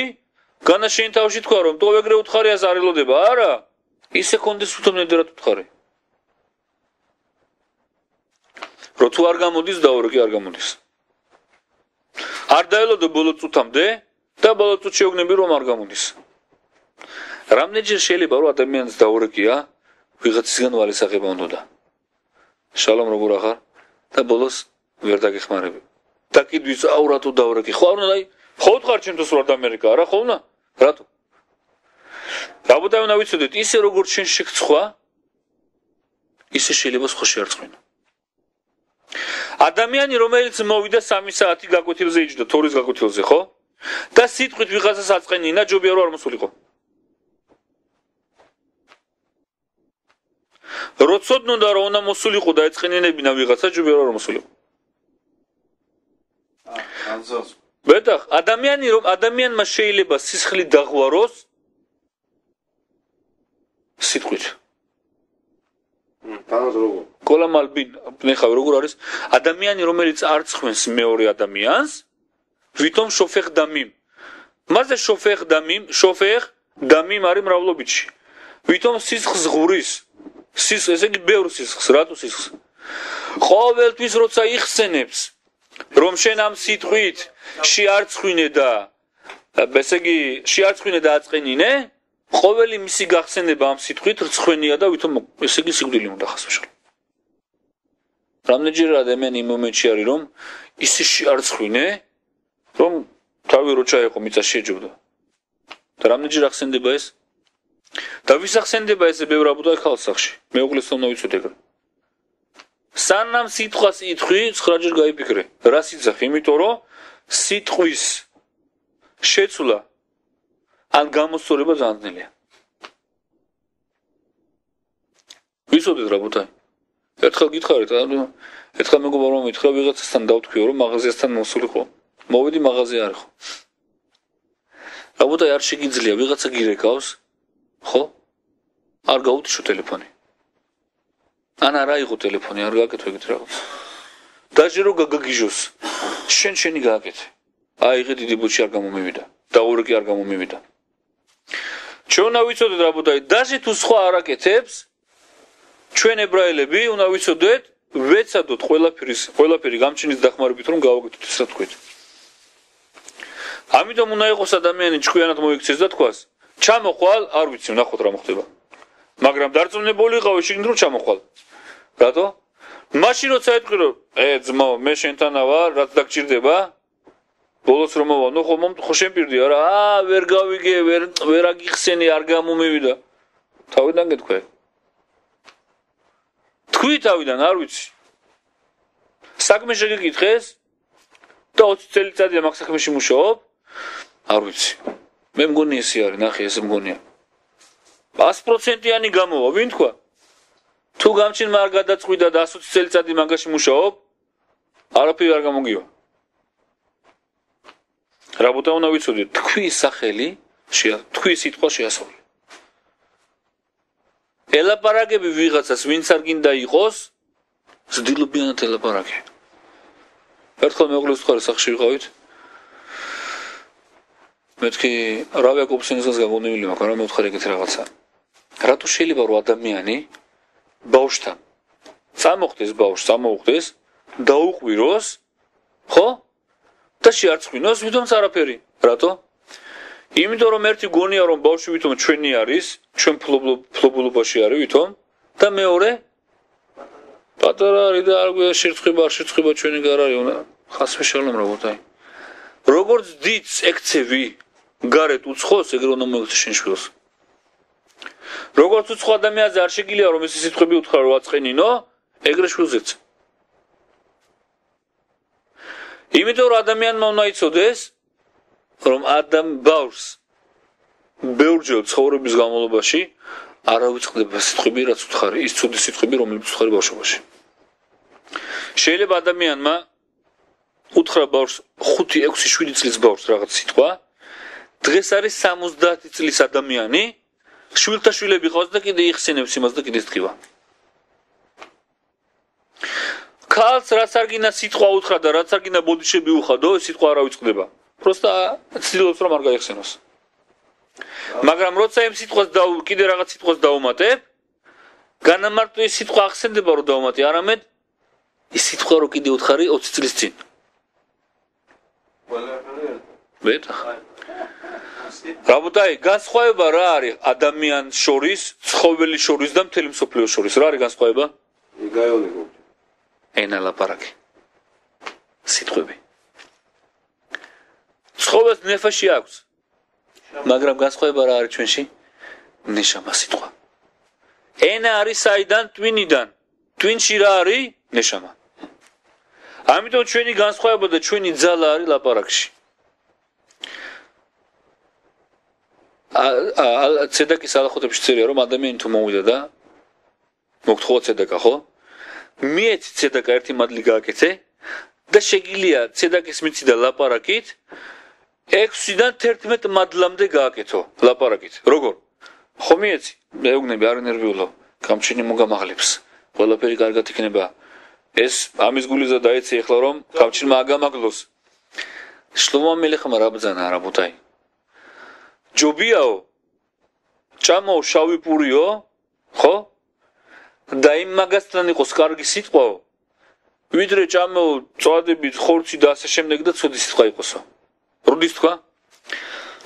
განა შენ თავში თქვა რომ თუ ეგრე უთხარიას არ ელოდება, არა, ისე კონდეს უთმნედერად უთხარი. რო თუ არ გამოდის დაურეკე არ გამოდის. არ დაელოდო ბოლო წუთამდე და ბოლო წუთში ეუბნები რომ არ გამოდის. რამდენჯერ შეიძლება რომ ადამიანს დაურეკია ვიღაცისგან ვალისაღება უნდა. შალომ როგორ ახარ და ბოლოს ვერ დაგეხმარები. და კიდვის აურატო დაურეკი. ხო არ უნდა ხო ვთქარ ჩემთვის ვარ ამერიკა, არა ხო უნდა? რატო? რაბოთა უნდა ვიცოდეთ, ისე როგორც შენ შეგცხვა, ისე შეიძლება სხვა შეარწყვინო. ადამიანი რომელიც მოვიდა 3 საათი გაკვეთილზე იჯდა, თორის გაკვეთილზე, ხო? და სიტყვით ვიღაცას აწყენინა, ჯობია რომ არ მოსულიყო. როცოდნოდა რომ უნდა მოსულიყო და ეწყენინებინა ვიღაცა, ჯობია რომ არ მოსულიყო. ანზოს ბეთახ, ადამიანმა შეიძლება სისხლი დაღვაროს სიტყვით. თანაც როგორ კოლამალბინ, ნახავ როგორ არის ადამიანი რომელიც არ წხვენს მეორე ადამიანს, ვითომ შოფეხ დამიმ. მასე შოფეხ დამიმ არის მრავლობითში. ვითომ სისხლს ღურის. ესე იგი ბევრ სისხლს, რატო სისხლს? ყოველთვის როცა იხსენებს რომ შენ ამ სიტყვით შეარწხვინე და ესე იგი შეარწხვინე და აწყენინე, ყოველი მისი გახსენება ამ სიტყვით რცხვენია და ვითომ ესე იგი სიკვდილი უნდა ხასვაშალო. რამდენჯერ ადამიანი იმ მომენტში არის რომ ისე შეარწხვინე, რომ თავი რო ჩაეყო მიწა შეჯობდა. და რამდენჯერ ახსენდება ეს? და ვის ახსენდება ესე ბევრ აბუდა ხალხში? მეუღლეს უნდა ვიცოდე ეგრე. სანამ სიტყვას იტყვი, 9 ჯერ გაიფიქრე. რა სიძახი? იმიტომ რომ სიტყვის შეცვლა ან გამოსწორება ძალიან ძნელია. ვიცოდეთ რა ბუთაი. ერთხელ გითხარით, ერთხელ მეგობარ რომ მითხრა ვიღაცასთან დავთქვიო რომ მაღაზიასთან მოსულიყო. მოვიდი მაღაზია არ ხო. რა ბუთაი არ შეგიძლია ვიღაცა გირეკავს, ხო? არ გაუთიშო ტელეფონი. ან არა იყო ტელეფონი, არ გააკეთო ეგეთ რაღაც. დაჟე რო გაგიჟოს. შენი გააკეთე. აი ღე დიდი ბუჩი არ გამომივიდა. დაურეკი არ გამომივიდა. ჩვენ უნდა ვიცოდეთ რა ბუთაი, დაჟე თუ სხვა არ აკეთებს, ჩვენ ებრაელები უნდა ვიცოდეთ, ვეცადოთ ყველაფერი გამჩენის დახმარებით რომ გავაკეთოთ ეს რა თქვით. ამიტომ უნდა იყოს ადამიანი ჭკვიანად მოიქცეს და თქვას, ჩამოხვალ, არ ვიცი, ნახოთ რა მოხდება. მაგრამ დარწმუნებული იყავი შეგნით რომ ჩამოხვალ. რატო? მაშინ როცა ეთქვი რომ ძმაო, მე შენთანა ვარ, რაც დაგჭირდება, ბოლოს რომ მოვა, ნუ ხო შენ პირდი არა, ვერ გავიგე, ვერ აგიხსენი, არ გამომივიდა. თავიდან გეთქვე. თქვი თავიდან, არ ვიცი. საქმე შეგეკითხეს და 20 წელიწადია მაგ საქმეში მუშაობ, არ ვიცი. მე მგონი ესე არის, ნახე, ესე მგონია. 100%-იანი გამოვა, ვინ თქვა? თუ გამჩენმა არ გადაწყვიტა და 120 წელიწადი მაგაში მუშაობ, არაფერი არ გამოგივა. რა ბუთა უნდა ვიცოდეთ, თქვი სახელი, თქვი სიტყვა შეასრულე. ელაპარაკები ვიღაცას, ვინც არ გინდა იყოს, ზდილობიანად ელაპარაკე. ერთხელ მეუღლის უთხარი სახში ვიყავით. მეთქი რავია კოპსინისგან გამონივილი მაქვს, რა მეუთხარი ეგეთი რაღაცა. რატო შეიძლება რომ ადამიანი ბავშვთან წამოხდეს ბავშვს, წამოუხდეს, დაუყვიროს, ხო? და შეარწყვინოს, ვითომ არაფერი. რატო? იმიტომ რომ ერთი გონია რომ ბავშვი ვითომ ჩვენი არის, ჩვენ ფლობულობაში არის ვითომ და მეორე პატარა არის და არ შეწყება ჩვენი გარ არის, ხასვე შალომ რაბოთაი. როგორც დიც ექცევი გარეთ უცხოს, ეგრე უნდა მოიქცე შენ შვილს. როგორც უცხო ადამიანზე არ შეგიძლია რომ ეს სიტყვები უთხრა რომ აწყენინო, ეგრე შვილზეც. იმიტომ რომ ადამიანმა უნდა იცოდეს, რომ ბავშვს ბევრჯერ ცხოვრების განმავლობაში არ ავიწყდება სიტყვები, რაც უთხარი, ის ცუდი სიტყვები, რომლებიც უთხარი ბავშვობაში. შეიძლება ადამიანმა უთხრა ბავშვს 5-6-7 წლის ბავშვს რაღაც სიტყვა, დღეს არის 70 წლის ადამიანი, შვილთა შვილები ყავს და კიდე იხსენებს იმას და კიდე ეთქვა. ქალს რაც არ გინდა სიტყვა უთხრა და რაც არ გინდა ბოდიშები უხადო, ეს სიტყვა არ ავიწყდება. Просто ცდილობს რომ არ გაიხსენოს. მაგრამ როცა იმ სიტყვას კიდე რაღაც სიტყვას დაუმატებ, განამარტო ის სიტყვა ახსენდება რომ დაუმატე, არამედ ის სიტყვა რო კიდე უთხარი 20 წლის წინ. ბეტა. რაბოთაი, განსხვავება რა არის ადამიანს შორის, ცხოველის შორის და მთელი მსოფლიოს შორის? რა არის განსხვავება? იგაიონი. ენა ლაპარაკი. სიტყვები. ცხოველს ნეფაში აქვს. მაგრამ განსხვავება რა არის ჩვენში? ნეშამა სიტყვა. ენა არის საიდან? ტვინიდან. ტვინში რა არის? ნეშამა. ამიტომ ჩვენი განსხვავება და ჩვენი ძალა არის ლაპარაკში. ცედაკის ალახოთებში წერია რომ ადამიანი თუ მოვიდა და მოგთხოვა ცედაკა, ხო? მიეცი ცედაკა ერთი მადლი გააკეთე და შეგიძლია ცედაკის მიცი და ლაპარაკით 6-დან 11 მადლამდე გააკეთო ლაპარაკით. როგორ? ხო მიეცი? მეუბნები არ ნერვიულო, გამჩენი მოგამაღლებს. ყველაფერი კარგად იქნება. ეს ამის გულიზა დაეცი ახლა რომ გამჩენმა აგამაგლოს. შლომა მელეხმა რა ბძანა რა ბუთაი. ჯობიაო. ჭამო შავი პურიო, ხო? და იმ მაგასთან იყოს კარგი სიტყვაო. ვიდრე ჭამო წვადებით ხორცი და ასე შემდეგ და ცუდი სიტყვა იყოსო. როდის თქვა?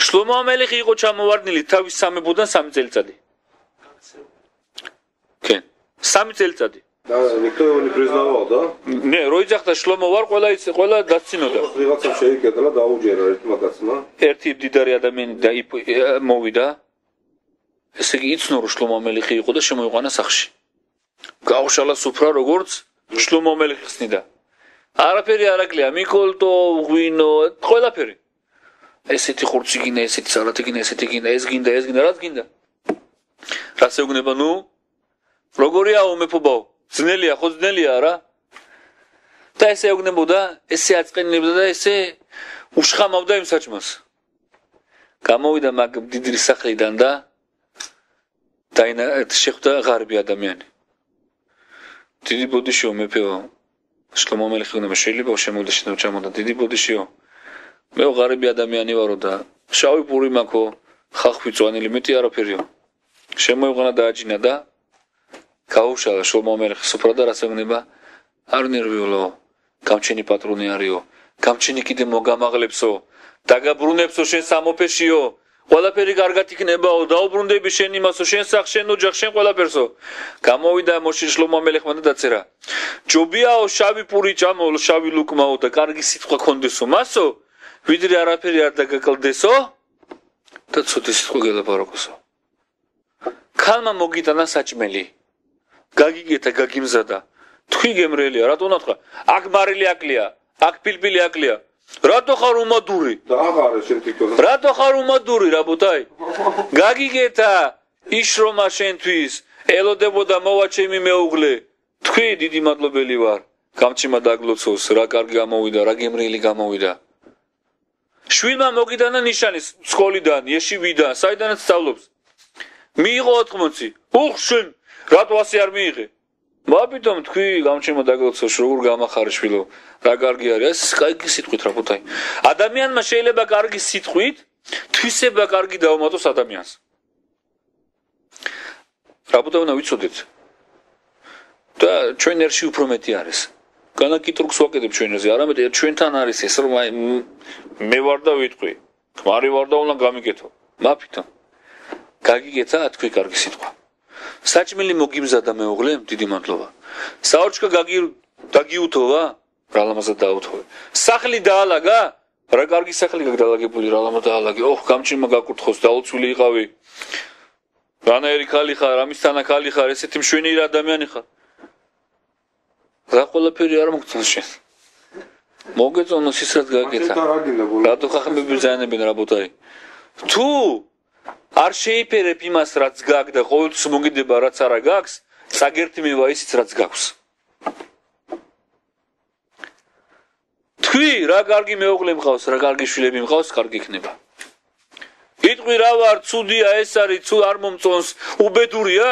შლომა მელეხი იყო ჩამოვარდნილი თავის სამებოდან 3 წელიწადი. კენ, 3 წელიწადი. და ნიქტოევანი პრიზნავდა და? ნე, რო იძახდა შლომა ვარ, ყველა დაცინოდა. ვიღაცამ შეიკეტა და აუჯერა ერთ მაგაცმა. ერთი დიდარი ადამიანი და მოვიდა. ესე იგი იცნო რომ შლომა მელეხი იყო და შემოიყვანა სახში. გაუშალა სუფრა როგორც შლომა მელეხი ხსნიდა. არაფერი არ აკლია, მიკოლტო, ღვინო, ყველაფერი. ესეთი ხორცი გინდა, ესეთი სალათი გინდა, ესეთი გინდა, ეს გინდა, რაც გინდა. რას ეუბნება, ნუ? როგორიაო მეფობაო? ძნელია, ხო ძნელია რა? და ესე ეუბნებოდა, ესე აწყენებდა და ესე უშხამავდა იმ საჭმელს. გამოვიდა მაგ დიდრის სახლიდან და შეხვდა ღარიბი ადამიანი. დიდი ბოდიშიო მეფეო. შლომა მელეხი უნდა შეიძლება შემოვიდა და ჩამოდა დიდი ბოდიშიო. მე ღარიბი ადამიანი ვარო და შავი პური მაქვს, ხახვი წვანილი მეტი არაფერიო. შემოიყვანა და აჯინა და გაუშალა შლომა მელეხი სუფრა და რას ეგნება? არ ნერვიულო, გამჩენი პატრონი არისო, გამჩენი კიდე მოგამაღლებსო, დაგაბრუნებსო შენ სამოფეშიო, ყველაფერი კარგად იქნებაო, დაუბრუნდები შენ იმასო, შენ სახს, შენ ოჯახს, შენ ყველაფერსო. გამოვიდა მოშე შლომა მელეხმა და დაწერა. ჯობიაო შავი პური ჭამო, შავი ლუკმაო და კარგი სიტყვა კონდესო, მასო, ვიდრე არაფერი არ დაგაკლდესო და ცუდი სიტყვა გელაპარაკოსო. ქალმა მოგიტანა საჭმელი. გაგიგეთა, გაგიმზადა. თქვი გემრიელია, რატო უნდა თქვა? აქ მარილი აკლია, აქ პილპილი აკლია. რატო ხარ უმადური? და აღარა შენ თვითონ. რატო ხარ უმადური, რაბოთაი? გაგიგეთა, იშრომა შენთვის, ელოდებოდა მოვა ჩემი მეუღლე. თქვი დიდი მადლობელი ვარ. გამჩიმა დაგლოცოს, რა კარგი გამოვიდა, რა გემრიელი გამოვიდა. შვილმა მოგიტანა ნიშანი სკოლიდან, ეშივიდან, საიდანაც სწავლობს. მიიღო 80. უხ შენ, რატო ასე არ მიიღე? მაბიტომ თქვი გამჩენმა დაგლოცოს როგორ გამახარე შვილო რა კარგი არის კაი სიტყვით რა ბუთაი ადამიანმა შეიძლება კარგი სიტყვით თვისება კარგი დაუმატოს ადამიანს რა ბუთაი უნდა ვიცოდეთ და ჩვენ ერში უფრო მეტი არის განაკიტრუქს ვაკეთებ ჩვენაზე არამედ ჩვენთან არის ეს რომ მე ვარ და ვიტყვი ქმარი ვარ და უნდა გამიკეთო მაფიტო გაგიკეთა თქვი კარგი სიტყვა საჭმელი მოგიმზადა მეუღლე დიდი მადლობა საორჩქა გაგიუთოვა რა ლამაზად დაუთოვე სახლი დაალაგა რა კარგი სახლი გაგდალაგებული რა ლამაზად დაალაგე ოხ გამჩენმა გაკურთხოს დაუცვილი იყავი რანაირი ხალი ხარ ამისთანა ხალი ხარ ესეთი მშვენიერი ადამიანი ხარ რა ყველაფერი არ მოგწონს შენ მოგეწონოს ის რაც გაკეთა რატო ხახმები ბრძანებენ რა ბოთაი თუ არ შეიფერებ იმას რაც გაქვს და ყოველთვის მოგიდება რაც არა გაქვს საგერთიმევა ისიც რაც გაქვს თქვი რა კარგი მეუღლე მყავს რა კარგი შვილები მყავს კარგი იქნება იტყვი რა ვარ ცუდია ეს არის თუ არ მომწონს უბედურია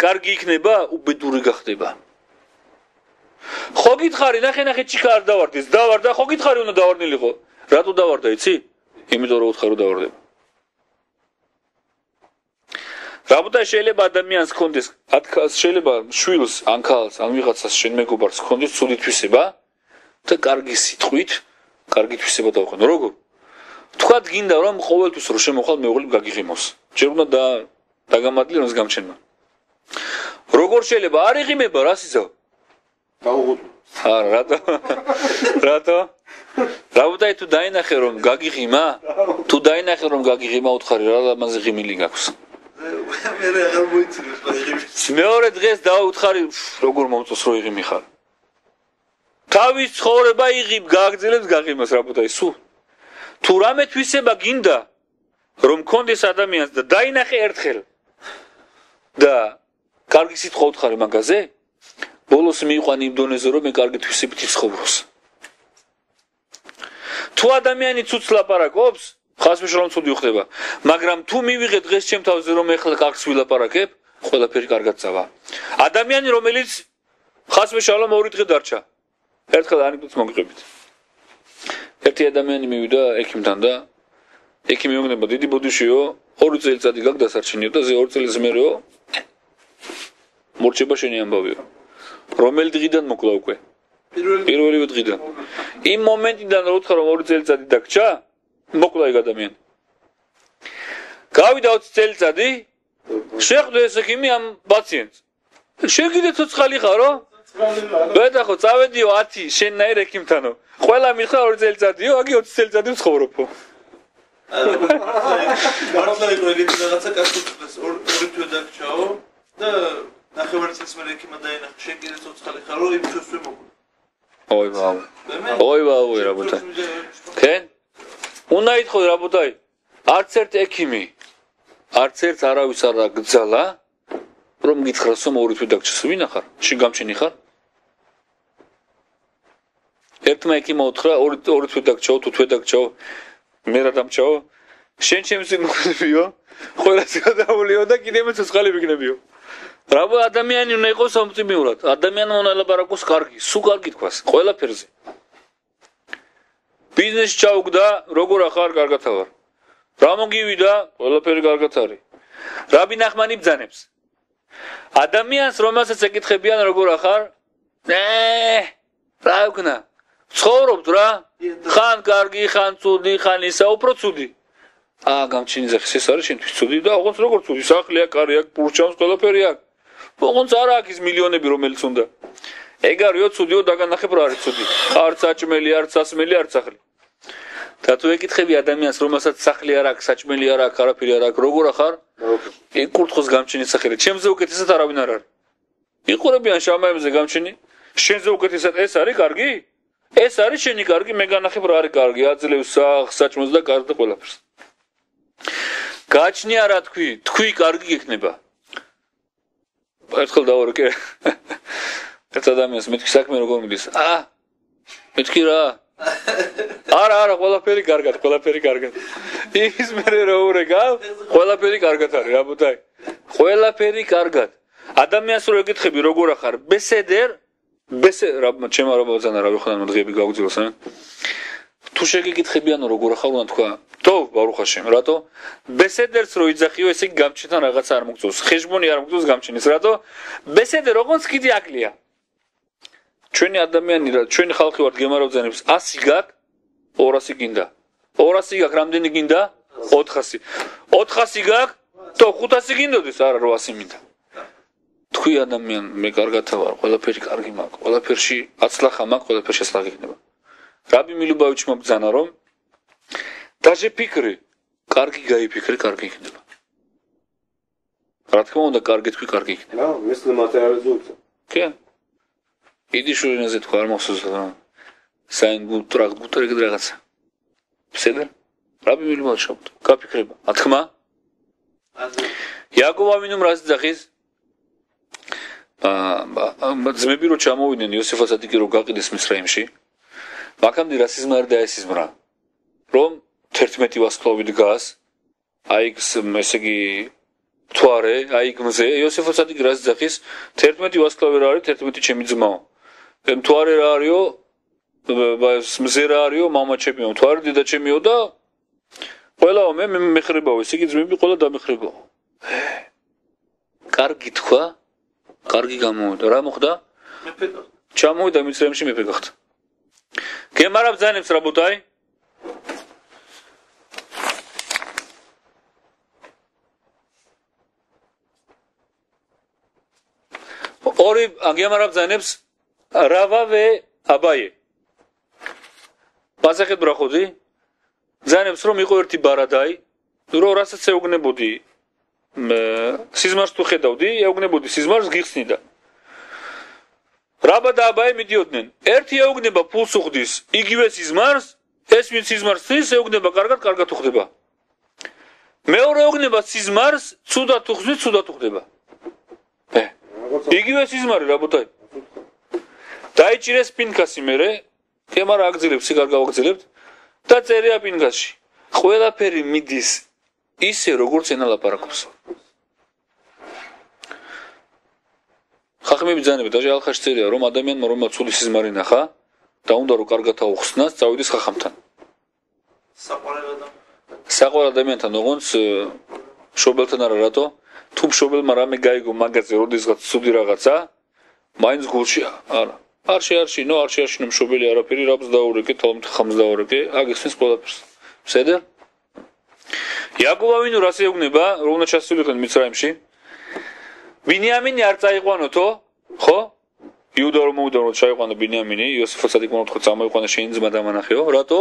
კარგი იქნება უბედური გახდება ხო გითხარი ნახე ჩიქა არ დავარდეს დავარდა ხო გითხარი უნდა დავარდნილიყო რატო დავარდა იცი იმიტომ რომ უთხარო დავარდება რაბუთა შეიძლება ადამიანს ქონდეს შეიძლება შვილს ან ქალს ან ვიღაცას შენ მეგობარს ქონდეს ცუდი თვისება და კარგი სიტყვით კარგი თვისება დავყენო როგორ თქვათ გინდა რომ ყოველთვის რომ შემოხვალ მეუღლე გაგიღიმოს ჯერ უნდა დაგამატლიროს გამჩენმა როგორ შეიძლება არ იღიმება რა სიზავ დაუღუდო რატო რაბუთა თუ დაინახე რომ გაგიღიმა თუ დაინახე რომ გაგიღიმა უთხარი რა ლამაზი ღიმილი გაქვს მე აღარ მოიცნობს მეორე დღეს დაუთხარი როგორ მომწონს რო იღიმი ხარ თავის ცხოვრება იღიმ გააგრძელებს გაღიმას რაბუთა სულ თუ რამე თვისება გინდა რომ კონდეს ადამიანს და დაინახე ერთხელ და კარგი სიტყვა უთხარი მაგაზე ბოლოს მიიყვანი იმ დონეზე რომ მე კარგი თვისებით იცხოვროს თუ ადამიანი ცუც ლაპარაკობს ხასმიშრომ ცუდი ხდება მაგრამ თუ მივიღე დღეს ჩემ თავზე რომ ეხლა კარგს ვილაპარაკებ ყველაფერი კარგად წავა ადამიანი რომელიც ხასმიშრომ ორი დღე დარჩა ერთხელ ანეკდოტს მოგიყვებით ერთი ადამიანი მივიდა ექიმთან და ექიმი მოგნება დიდი ბოდიშიო 2 წელიწადი გაქვს დასარჩენიო და ზე 2 წელიწადს მერეო მორჩება შენი ამბავიო რომელი დღიდან მოკლა უკვე პირველივე დღიდან იმ მომენტიდან რომ უთხრა რომ 2 წელიწადი დაგჭა მოკლა ეგ ადამიანი გავიდა 20 წელიწადი შეხვდა ეს ექიმი ამ პაციენტს შენ კიდე ცოცხალი ხარო ბედა ხო წავედიო 10 შენნაირ ექიმთანო ყველა მიხარ 2 წელიწადიო აგი 20 წელიწადი ვცხოვრობო მართლა იყო ეგეთი რაღაცა კაცოცხლეს ორი თვე დაგჭაო და ნახევარი წელს მე ექიმა დაინახე შენ კიდე ცოცხალი ხარო იმ თვეს ვერ მოკლა ოი ვაუ რა ბუთა კენ უნდა ითხოვე რა ბუთაი არც ერთ ექიმი არც ერთ არავის არ გძალა რომ გითხრას რომ ორი თვე დაგჭირს ვინ ახარ შენ გამჩენი ხარ ერთმა ექიმმა უთხრა ორი თვე დაგჭაო თუ თვე დაგჭაო მე რა დამჭაო შენ ჩემს მოგდებიო ყველას გადავლიო და კიდე მე ცოცხალი ვიქნებიო რა ბო ადამიანი უნდა იყოს ოპტიმიურად ადამიანმა უნდა ლაპარაკოს კარგი სულ კარგი თქვას ყველაფერზე ბიზნესში ჩაუგდა როგორ ახარ კარგად ვარ რა მოგივიდა ყველაფერი კარგად არის რა ბინახმანი ბძანებს ადამიანს რომელსაც ეკითხებიან როგორ ახარ რა უკნა ცხოვრობთ რა ხან კარგი ხან ცუდი ხან ისა უფრო ცუდი გამჩენი ზახის ეს არის შენთვის ცუდი და ოღონდ როგორ ცუდი სახლი აქვს კარი აქვს პურჩავს ყველაფერი აქვს ოღონდ არა აქვს მილიონები რომელიც უნდა ეგ არისო ცუდიო დაგანახებ რა არის ცუდი არც საჭმელი არც სასმელი არც სახლი და თუ ეკითხები ადამიანს რომელსაც სახლი არ აქვს საჭმელი არ აქვს არაფერი არ აქვს როგორ ახარ ეგ კურთხოს გამჩენი სახელი ჩემზე უკეთესად არავინ არ არის იყურებიან შამაებზე გამჩენი შენზე უკეთესად ეს არის კარგი ეს არის შენი კარგი მე განახებ რა არის კარგი აძლევს სახლს საჭმელს და კარგ და ყველაფერს გაჩნია რა თქვი კარგი იქნება ერთხელ დავარკე ერთ ადამიანს მეთქი საქმე როგორ მიდის მეთქი რა არა ყველაფერი კარგად ის მე რა ურეკავ ყველაფერი კარგად არის რა ბუთაი ყველაფერი კარგად ადამიანს რო ეკითხები როგორ ახარ ბესედერ ჩემო რაბაზანა რა ვიხარ მოდღები გაუძილოს თუ შეგეკითხები ანუ როგორ ახარ უნდა თქვა თო ბარუხაშემ რატო ბესედერს რო იძახიო ესე გამჩენთან რაღაც არ მოგწოს ხეშბონი არ მოგწოს გამჩენის რატო ბესედერ როგორც კიდე აკლია ჩვენი ადამიანი რა ჩვენი ხალხი ვართ გემარავძანებს 100 გაქვს 200 გინდა 200 გაქვს რამდენი გინდა 400 400 გაქვს თო 500 გინდოდეს არა 800 მინდა თქვი ადამიან მე კარგათა ვარ ყველაფერი კარგი მაქვს ყველაფერში აცლახა მაქვს ყველაფერში აცლახა იქნება რაბი მილუბავიჩი მოგძანა რომ დაჟე ფიქრი კარგი გაიფიქრე კარგი იქნება რა თქმა უნდა კარგი თქვი კარგი იქნება მისლი მატერიალიზუცა კი იდი შურინაზე თქვა არ მახსოვს რა საინ გუტრაგ რაღაცა ბსედერ რაბი მილუბავიჩი გაფიქრება ათქმა იაკოვ ავინუმ რას ძახის ძმები რო ჩამოვიდნენ იოსეფ ცადიკი რო გაყიდეს მისრაიმში მაგამდე რა სიზმარი და ესიზმრა რომ 11 ვარსკვლავი დგას აი ესე იგი თვარე აი გმზე იოსეფ ცადიკი რას ძახის 11 ვარსკვლავი რა არის 11 ჩემი ძმაო თვარე რა არისო მზე რა არისო მამა ჩემიო თვარე დედა ჩემიო და ყველაო მე მეხრებაო ესე იგი ძმები ყველა დამეხრებაო კარგი თქვა კარგი გამოვიდა რა მოხდა მეფე გახდა ჩამოვიდა მისრაიმში მეფე გახდა გემარაბ ძანებს რაბოტაი ორი გემარაბ ძანებს რავავე აბაიე ბაზახეთ ბრახოდი ძანებს რომ იყო ერთი ბარადაი რო რასაც ეუგნებოდი სიზმარს თუ ხედავდი, ეუგნებოდი სიზმარს გიხსნიდა. რაბა და აბაი მიდიოდნენ. ერთი ეუგნება ფულს უხდის, იგივე სიზმარს, ეს ვინც სიზმარს ხდის, ეუგნება კარგად უხდება. მეორე ეუგნება სიზმარს, ცუდად უხდის, ცუდად უხდება. იგივე სიზმარი რაბოთაი. დაიჭირეს პინკასი მერე, კემარა აგზელებს, სიგარ გავაგზელებთ და წერია პინკასში. ყველაფერი მიდის ისე როგორც ენა ლაპარაკობს. ხახმები ძანები და ჟალხაში წერია რომ ადამიანმა რომ ცუდი სიზმარი ნახა და უნდა რომ კარგად აუხსნას, წავიდეს ხახამთან. საყვარელ ადამიანთან ოღონდ შობელთან არა რატო? თუ შობელმა რამე გაიგო მაგაზე როდესღაც ცუდი რაღაცა, მაინც გულში არა. არში, ნო არში ნო შობელი არაფერი რაბს დაურეკე, თალმთ ხამს დაურეკე, აგიხსნის ყველაფერს. მსედე? იაკოვ ავინუ რას ეუბნება, რომ უნდა ჩასულიყვნენ მიცრაიმში? ბინიამინი არ წაიყვანოთო, ხო? იუდა რომ მოვიდა რომ ჩაიყვანო ბინიამინი, იოსиф ცადიკმა უთხრა წამოიყვანა შენი ძმა დამანახეო, რატო?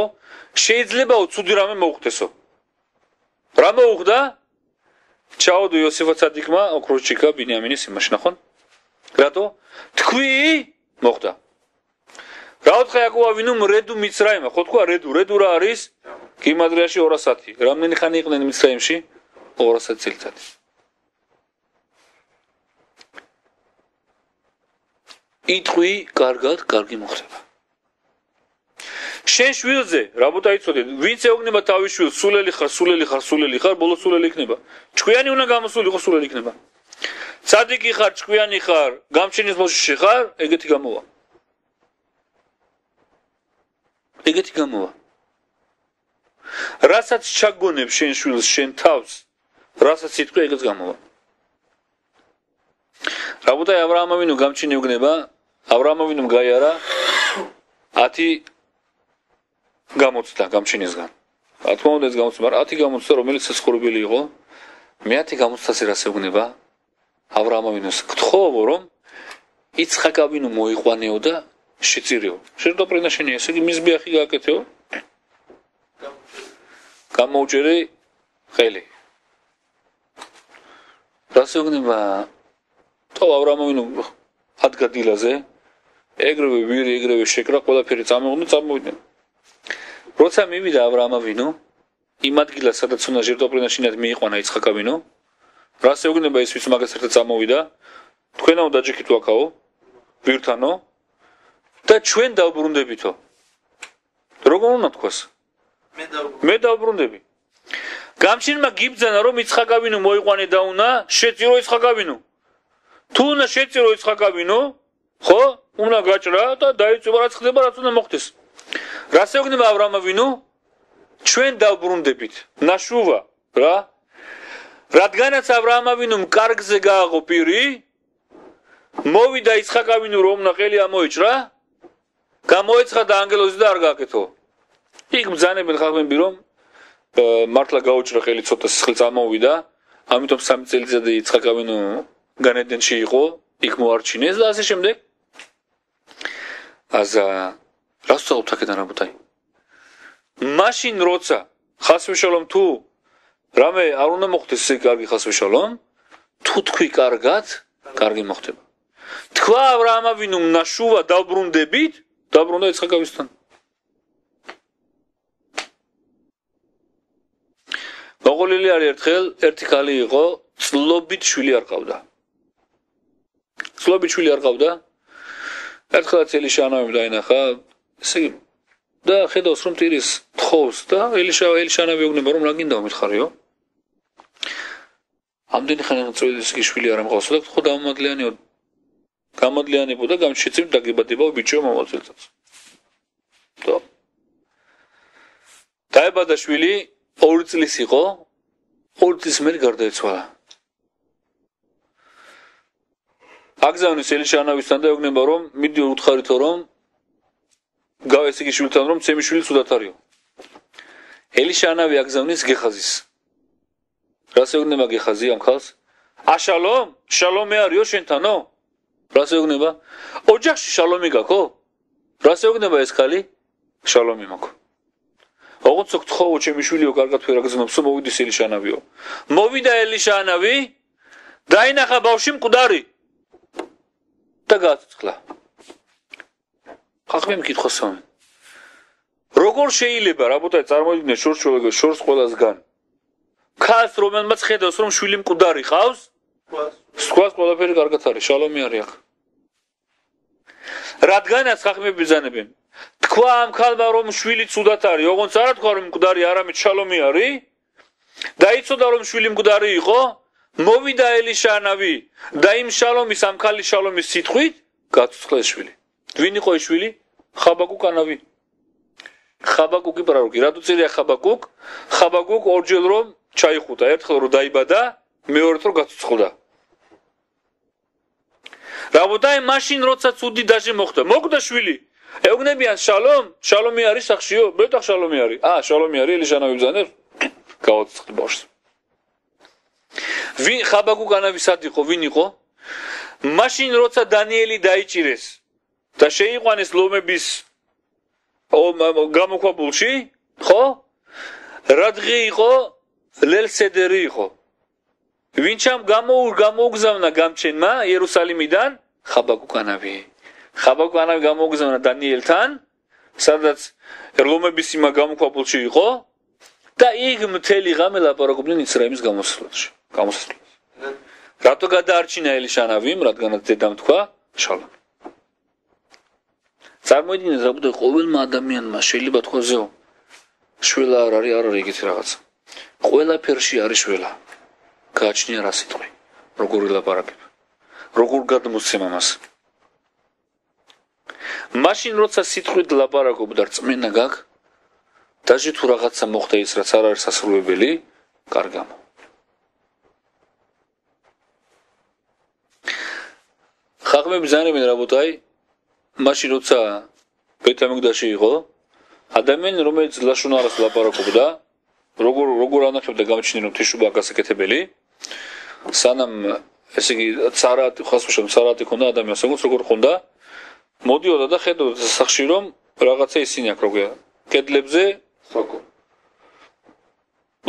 შეიძლებაო ცუდი რამე მოუხდესო. რა მოუხდა? ჩაოდო იოსиф ცადიკმა ოქროჩიკა ბინიამინის იმაში, ნახონ? რატო? თქვი მოხდა. რა უთხრა იაკოვ ავინუმ რედუ მიცრაიმა, ხო თქვა რედუ რა არის? გიმადრიაში 200. რამდენი ხანი იყვნენ მიცრაიმში? 200 წელიწადი. იტყვი კარგი მოხდება. შენ შვილზე, რაბოთა იცოდე, ვინც ეუბნება თავის შვილს, სულელი ხარ, ბოლოს სულელი იქნება. ჭკვიანი უნდა გამოსულიყო, სულელი იქნება. ცადიკი ხარ, ჭკვიანი ხარ, გამჩენის მოშიში ხარ, ეგეთი გამოვა. რასაც ჩაგონებ შენ შვილს, შენ თავს, რასაც იტყვი, ეგეც გამოვა. რაბოთა აბრაამ ავინუ გამჩენი უგნება, აბრაამ ავინუმ გაიარა 10 გამოცდა გამჩენისგან. რა თქმა უნდა ეს გამოცდა, მაგრამ 10 გამოცდა რომელიც საცხოვრებელი იყო, მე 10 გამოცდაზე რას ეუბნება? აბრაამ ავინუს გთხოვო რომ იცხაკ ავინუ მოიყვანეო და შეწირეო. შედო პრინაშენი ესე იგი მის ბიახი გააკეთეო. გამოუჭერე ხელი. რას ეუბნება? თო აბრაამ ავინუ ადგა დილაზე, ეგრევე ვირი, ეგრევე შეკრა, ყველაფერი წამოვიდნენ. როცა მივიდა აბრაამ ავინუ, იმ ადგილას, სადაც უნდა ჟერტვაპრინაშინად მიიყვანა იცხაკ ავინუ, რას ეუბნება ის ვის მაგას ერთად წამოვიდა? თქვენაო დაჯექით ვაკაო, ვირთანო და ჩვენ დავბრუნდებითო. როგორ უნდა თქვას? მე დავბრუნდები. გამჩენმა გიბძანა რომ იცხაკ ავინუ მოიყვანე და უნდა შეწირო იცხაკ ავინუ. თუ უნდა შეწირო იცხაკავინო, ხო? უნდა გაჭრა და დაიწვა რაც ხდება, რაც უნდა მოხდეს. რას ეუბნება ავრამ ავინუ? ჩვენ დავბრუნდებით. ნაშუვა, რა? რადგანაც ავრამ ავინუმ კარგზე გააღო პირი, მოვიდა იცხაკავინუ რომ უნდა ყელი ამოიჭრა, გამოეცხა და ანგელოზი და არ გააკეთო. იქ ბრძანებენ ხალხები რომ მართლა გაუჭრა ყელი ცოტა სისხლი წამოვიდა, ამიტომ 3 წელიწადი იცხაკავინუ განედენში იყო, იქ მოარჩინეს და ასე შემდეგ. აზა რას ვწავთ აქედან რაბუთაი? მაშინ როცა ხასვიშალომ თუ რამე არ უნდა მოხდეს ისე კარგი ხასვიშალომ, თუ თქვი კარგად, კარგი მოხდება. თქვა ავრამ ავინუმ ნაშუვა დავბრუნდებით, დაბრუნდა იცხაკავისთან. მოყოლილი არის ერთხელ ერთი ქალი იყო, წლობით შვილი არ ყავდა. წლობით შვილი არ ყავდა. ერთხელაც ელიშანავი დაინახა, ესე იგი და ხედავს რომ ტირის თხოვს და ელიშანავი ეუბნება რომ რა გინდა მითხარიო? ამდენი ხანი წვედი ესე იგი შვილი არ ამყავს და ხო დამამადლიანიო. გამადლიანებო და გამშეცებ დაგებადებო ბიჭო მომავალწელს. და დაიბადა შვილი 2 წლის იყო, 2 წლის მერე გარდაეცვალა. აგზავნის ელიშანავისთან და ეუბნება რომ მიდი უთხარითო რომ გავეს იგი შვილთან რომ ცემი შვილი ცუდად არისო. ელიშანავი აგზავნის გეხაზის. რას ეუბნება გეხაზი ამ ხალხს? აშალომ? შალომი არისო შენთანო? რას ეუბნება? ოჯახში შალომი გაქო? რას ეუბნება ეს ხალი? შალომი მაქვს. ოღონდ გთხოვო ჩემი შვილიო კარგად ვერ აგზნობსო მოვიდეს ელიშანავიო. მოვიდა ელიშანავი დაინახა ბავში მკვდარი და გააცოცხლა. ხალხი მეკითხავს ამენ. როგორ შეიძლება რაბოთაი წარმოიდგინე შორს ყველასგან. ქალს რომელმაც ხედავს რომ შვილი მკვდარი ყავს, სხვას ყველაფერი კარგად არის, შალომი არის ახ. რადგანაც ხალხი ბიზანებენ. თქვა ამ ქალმა რომ შვილი ცუდად არის, ოღონდ არა თქვა რომ მკვდარი, არამედ შალომი არის. დაიცოდა რომ შვილი მკვდარი იყო, მოვიდა ელიშანავი და იმ შალომის ამ ქალის შალომის სიტყვით გაცოცხლა ეს შვილი. ვინ იყო ეს შვილი? ხაბაკუკანავი. ხაბაკუკი პროროკი. რატო წერია ხაბაკუკ? ხაბაკუკ ორჯერ რომ ჩაიხუტა, ერთხელ რომ დაიბადა, მეორედ რომ გაცოცხლდა. რაბოთაი მაშინ როცა ცუდი დაჟე მოხდა, მოკვდა შვილი. ეუბნებიან შალომ? შალომი არის სახშიო? ბეტახ შალომი არის. შალომი არის ელიშანავი ბრძანებს. გაოცოცხლდა ბავშვს. ვინ ხაბაკუკანავი სად იყო? ვინ იყო? მაშინ როცა დანიელი დაიჭირეს და შეიყვანეს ლომების გამოქვაბულში, ხო? რა დღე იყო? ლელსედერი იყო. ვინჩამ გამოუგზავნა გამჩენმა იერუსალიმიდან ხაბაკუკანავი. ხაბაკუკანავი გამოუგზავნა დანიელთან, სადაც ლომების იმა გამოქვაბულში იყო და იქ მთელი ღამე ლაპარაკობდნენ ისრაელის გამოსვლაში. რატო გადაარჩინა ელიშანავიმ, რადგანაც დედამ თქვა შალომ. წარმოიდგინეთ რაბოთაი ყოველმა ადამიანმა შეიძლება თქვაზეო შველა არ არის ეგეთი რაღაცა. ყველაფერში არის შველა. გააჩნია რა სიტყვი, როგორ ელაპარაკებ, როგორ გადმოსცემ ამას. მაშინ როცა სიტყვით ლაპარაკობ და რწმენა გაქვს, დაჟე თუ რაღაცა მოხდა ის რაც არ არის სასრულებელი, კარგამო. ხალხი ბრძანებენ რაბოთაი, მაშინ როცა ბეთამიგდაში იყო, ადამიანი რომელიც ლაშონარას ლაპარაკობდა, როგორ ანახებდა გამჩნია რომ თიშუბა გასაკეთებელი, სანამ ესე იგი царати ხასვაშო царати ქონდა ადამიანს, როგორ ხონდა, მოდიოდა და ხედავდა სახში რომ რაღაცა ისინი აქვს როგორ კედლებზე სოკო.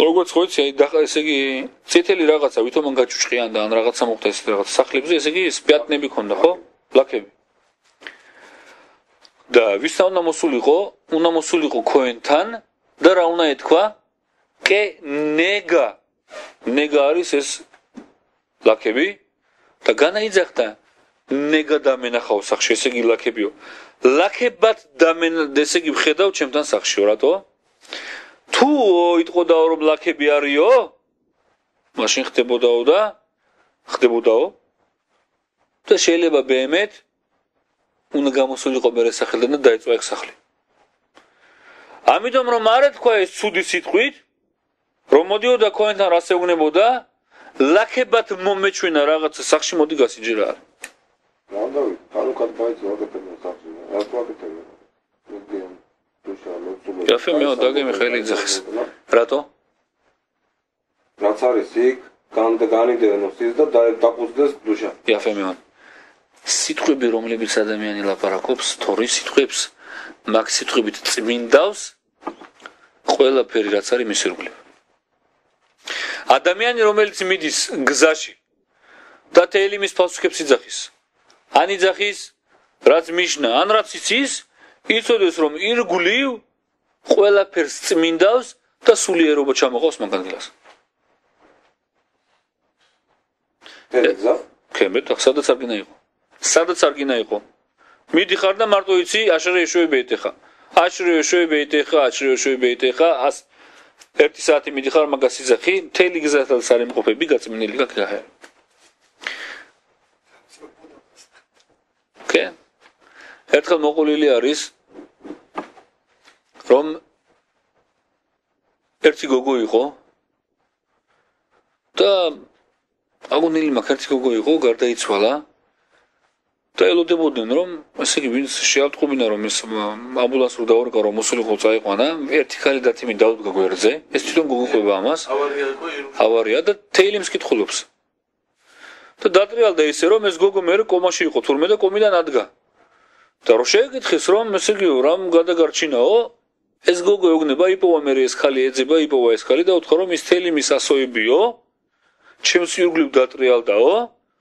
როგორც ხოიცი, ესე იგი წითელი რაღაცა ვითომან გაჭუჭყიან და ან რაღაცა მოხდა ეს რაღაც სახლებზე, ესე იგი სპიატნები ქონდა, ხო? ლაქები. და ვისთან უნდა მოსულიყო ქოენთან და რა უნდა ეთქვა? კე ნეგა. ნეგა არის ეს ლაქები და განაიძახდა ნეგა დამენახავ სახში, ესე იგი ლაქებიო. ლაქებად ესე იგი ვხედავ ჩემთან სახშიო, რატო? თუ იტყოდაო რომ ლაქები არისო, მაშინ ხდებოდაო და შეიძლება ბემეთ უნდა გამოსულიყო მერე სახელიდან და დაეწვა ეგ სახლი. ამიტომ რომ არ ეთქვა ეს ცუდი სიტყვით, რომ მოდიოდა ქონთან რას ეუბნებოდა, ლაქებად მომეჩვენა რაღაცა სახში მოდი გასიჯერა არ. რანდავით, ხალხად ბაიძ ვაკეთებენ სახში. რა ვაკეთებენ? Yaffe meu dagem xeli idzახის. Rato? რაც არის იქ, განიდევნოს ის და დაყუძდეს დუშა. Yaffe meu. სიტყვები რომლებიც ადამიანი ლაპარაკობს, თორის სიტყვებს, მაგ სიტყვებით წმინდავს ყველაფერი რაც არის მის ირგვლივ. ადამიანი რომელიც მიდის გზაში და თელიმის პასუხებს იძახის. ან იძახის რაც მიშნა, ან რაც იცის, იცოდეს რომ ირგვლივ ყველაფერს წმინდავს და სულიერობა ჩამოყავს მაგ ადგილას. ელზა? კემეთ, სადაც არ გინდა იყო. სადაც არ გინდა იყო. მიდიხარ და მარტო იცი აშრე შეებეიტეხა. აშრე შეებეიტეხა, ას 1 საათი მიდიხარ მაგას იძახი, მთელი გზასაც არ იმყოფები გაწმინდილი გაქა. კე? ერთხელ მოყოლილი არის რომ ერთი გოგო იყო და აგონილი მაგ ერთი გოგო იყო, გარდაიცვალა და ელოდებოდნენ რომ ესე იგი ვინც შეავტყობინა რომ ეს ამბულანს რო დაურეკა რომ მოსულიყო წაიყვანა, ერთი ხალი და თიმი დაუდგა გვერდზე, ეს თვითონ გოგო ყვება ამას. ავარია და თეილიმს კითხულობს. და დატრიალდა ისე რომ ეს გოგო მე კომაში იყო თურმე და კომიდან ადგა. და რო შეეკითხეს რომ ესე იგი რამ გადაგარჩინაო, ეს გოგო ეუბნება იპოვა მე ეს ხალი ეძება, იპოვა ეს ხალი და უთხრა რომ ის თელიმის ასოებიო, ჩემს ირგვლივ დატრიალდაო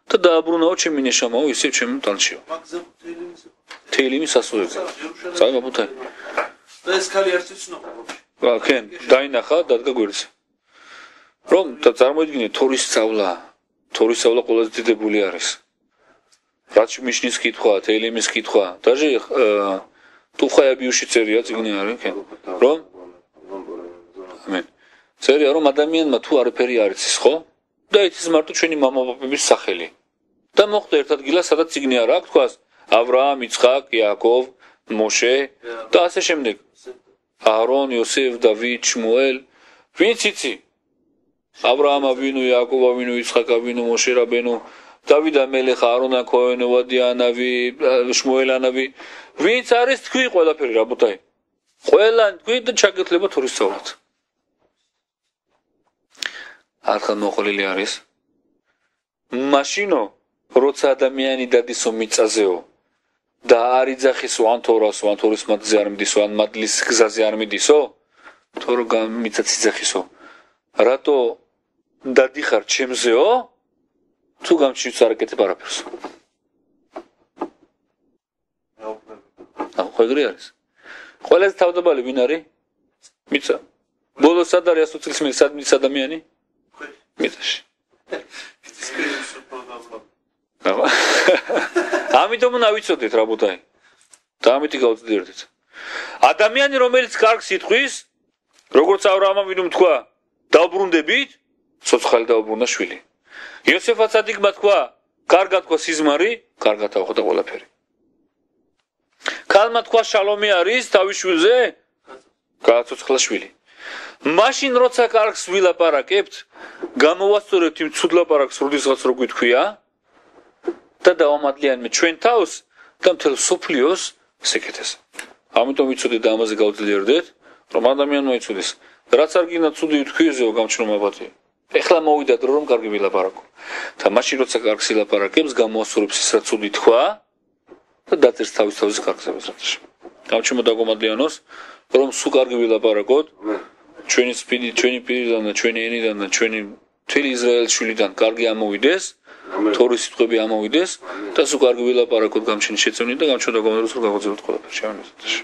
და დააბრუნაო ჩემი ნეშამაო ისე ჩემ ტალშიო. თელიმის ასოები. წაიღებოთაი. და ეს ხალი არ ცნობა. რა კენ, დაინახა დადგა გვერდზე. რომ და წარმოიდგინე თორის სწავლა ყველაზე დიდებული არის. რაც მიშნის კითხვა, თელიმის კითხვა, დაჟე ტუხაია ბიუში წერია წიგნი არის, კენ. რომ ამენ. წერია რომ ადამიანმა თუ არაფერი არ იცის, ხო? და იცის მარტო ჩვენი მამაპაპების სახელი. და მოხდა ერთ ადგილას, სადაც წიგნი არ აქვს, თქვას ავრაამ, იცხაკ, იაკოვ, მოშე და ასე შემდეგ. აარონ, იოსებ, დავით, შმუელ, ვინც იცი? ავრაამ ავინუ, იაკოვ ავინუ, იცხაკ ავინუ, მოშე რაბენუ, დავით ამელეხ, აარონ აქოენ, ვადიანავი, შმუელ ანავი, ვინც არის თქვი ყველაფერი რაბოთაი. ყველან თქვი და ჩაგეთლება თორის სწავლად. ახლა მოყოლილი არის. მაშინო, როცა ადამიანი დადისო მიწაზეო და არ იძახისო ან თორასო, ან თორის მადზე არ მიდისო, ან მადლის გზაზე არ მიდისო, თორო მიწაც იძახისო. რატო დადიხარ ჩემზეო? თუ გამჩნევს არ აკეთებ არაფერს. ხო ეგრე არის. ყველაზე თავდაბალი ვინ არის? მიწა. ბოლოს სად არის 100 წლის მერე სად მიდის ადამიანი? მიწაში. ამიტომ უნდა ვიცოდეთ რაბოთაი. და ამით გავწდიერდეთ. ადამიანი რომელიც კარგს იტყვის, როგორც ავრაამ ავინუმ თქვა, დაუბრუნდებით, ცოცხალი დაუბრუნდა შვილი. იოსეფა ცადიკმა თქვა, კარგად თქვა სიზმარი, კარგად ავხდა ყველაფერი. ქალმა თქვა შალომი არის თავის შვილზე, გააცოცხლა შვილი. მაშინ როცა კარგს ვილაპარაკებთ, გამოვასწორებთ იმ ცუდ ლაპარაკს, როდესაც რო გითქვია და დავამადლიანებთ ჩვენ თავს და მთელ სოფლიოს სეკეთეს. ამიტომ ვიცოდეთ და ამაზე გავძლიერდეთ, რომ ადამიანმა იცოდეს, რაც არ გინდა ცუდი უთქვიეზეო გამჩნომაბათი. ეხლა მოვიდა დრო რომ კარგი ვილაპარაკო. და მაშინ როცა კარგს ილაპარაკებს, გამოვასწორებს ის რაც ცუდი თქვა და დაწერს თავის კარგზე ბაზრაში. გამჩნო დაგომადლიანოს, რომ სულ კარგი ვილაპარაკოთ. ჩვენი პირიდან და ჩვენი ენიდან და ჩვენი მთელი ისრაელის შვილიდან კარგი ამოვიდეს, თორის სიტყვები ამოვიდეს და სულ კარგი ვილაპარაკოთ გამჩენი შეცემნით და გამჩნო დაგომადლიანოს რომ გავაძლევოთ ყველაფერს.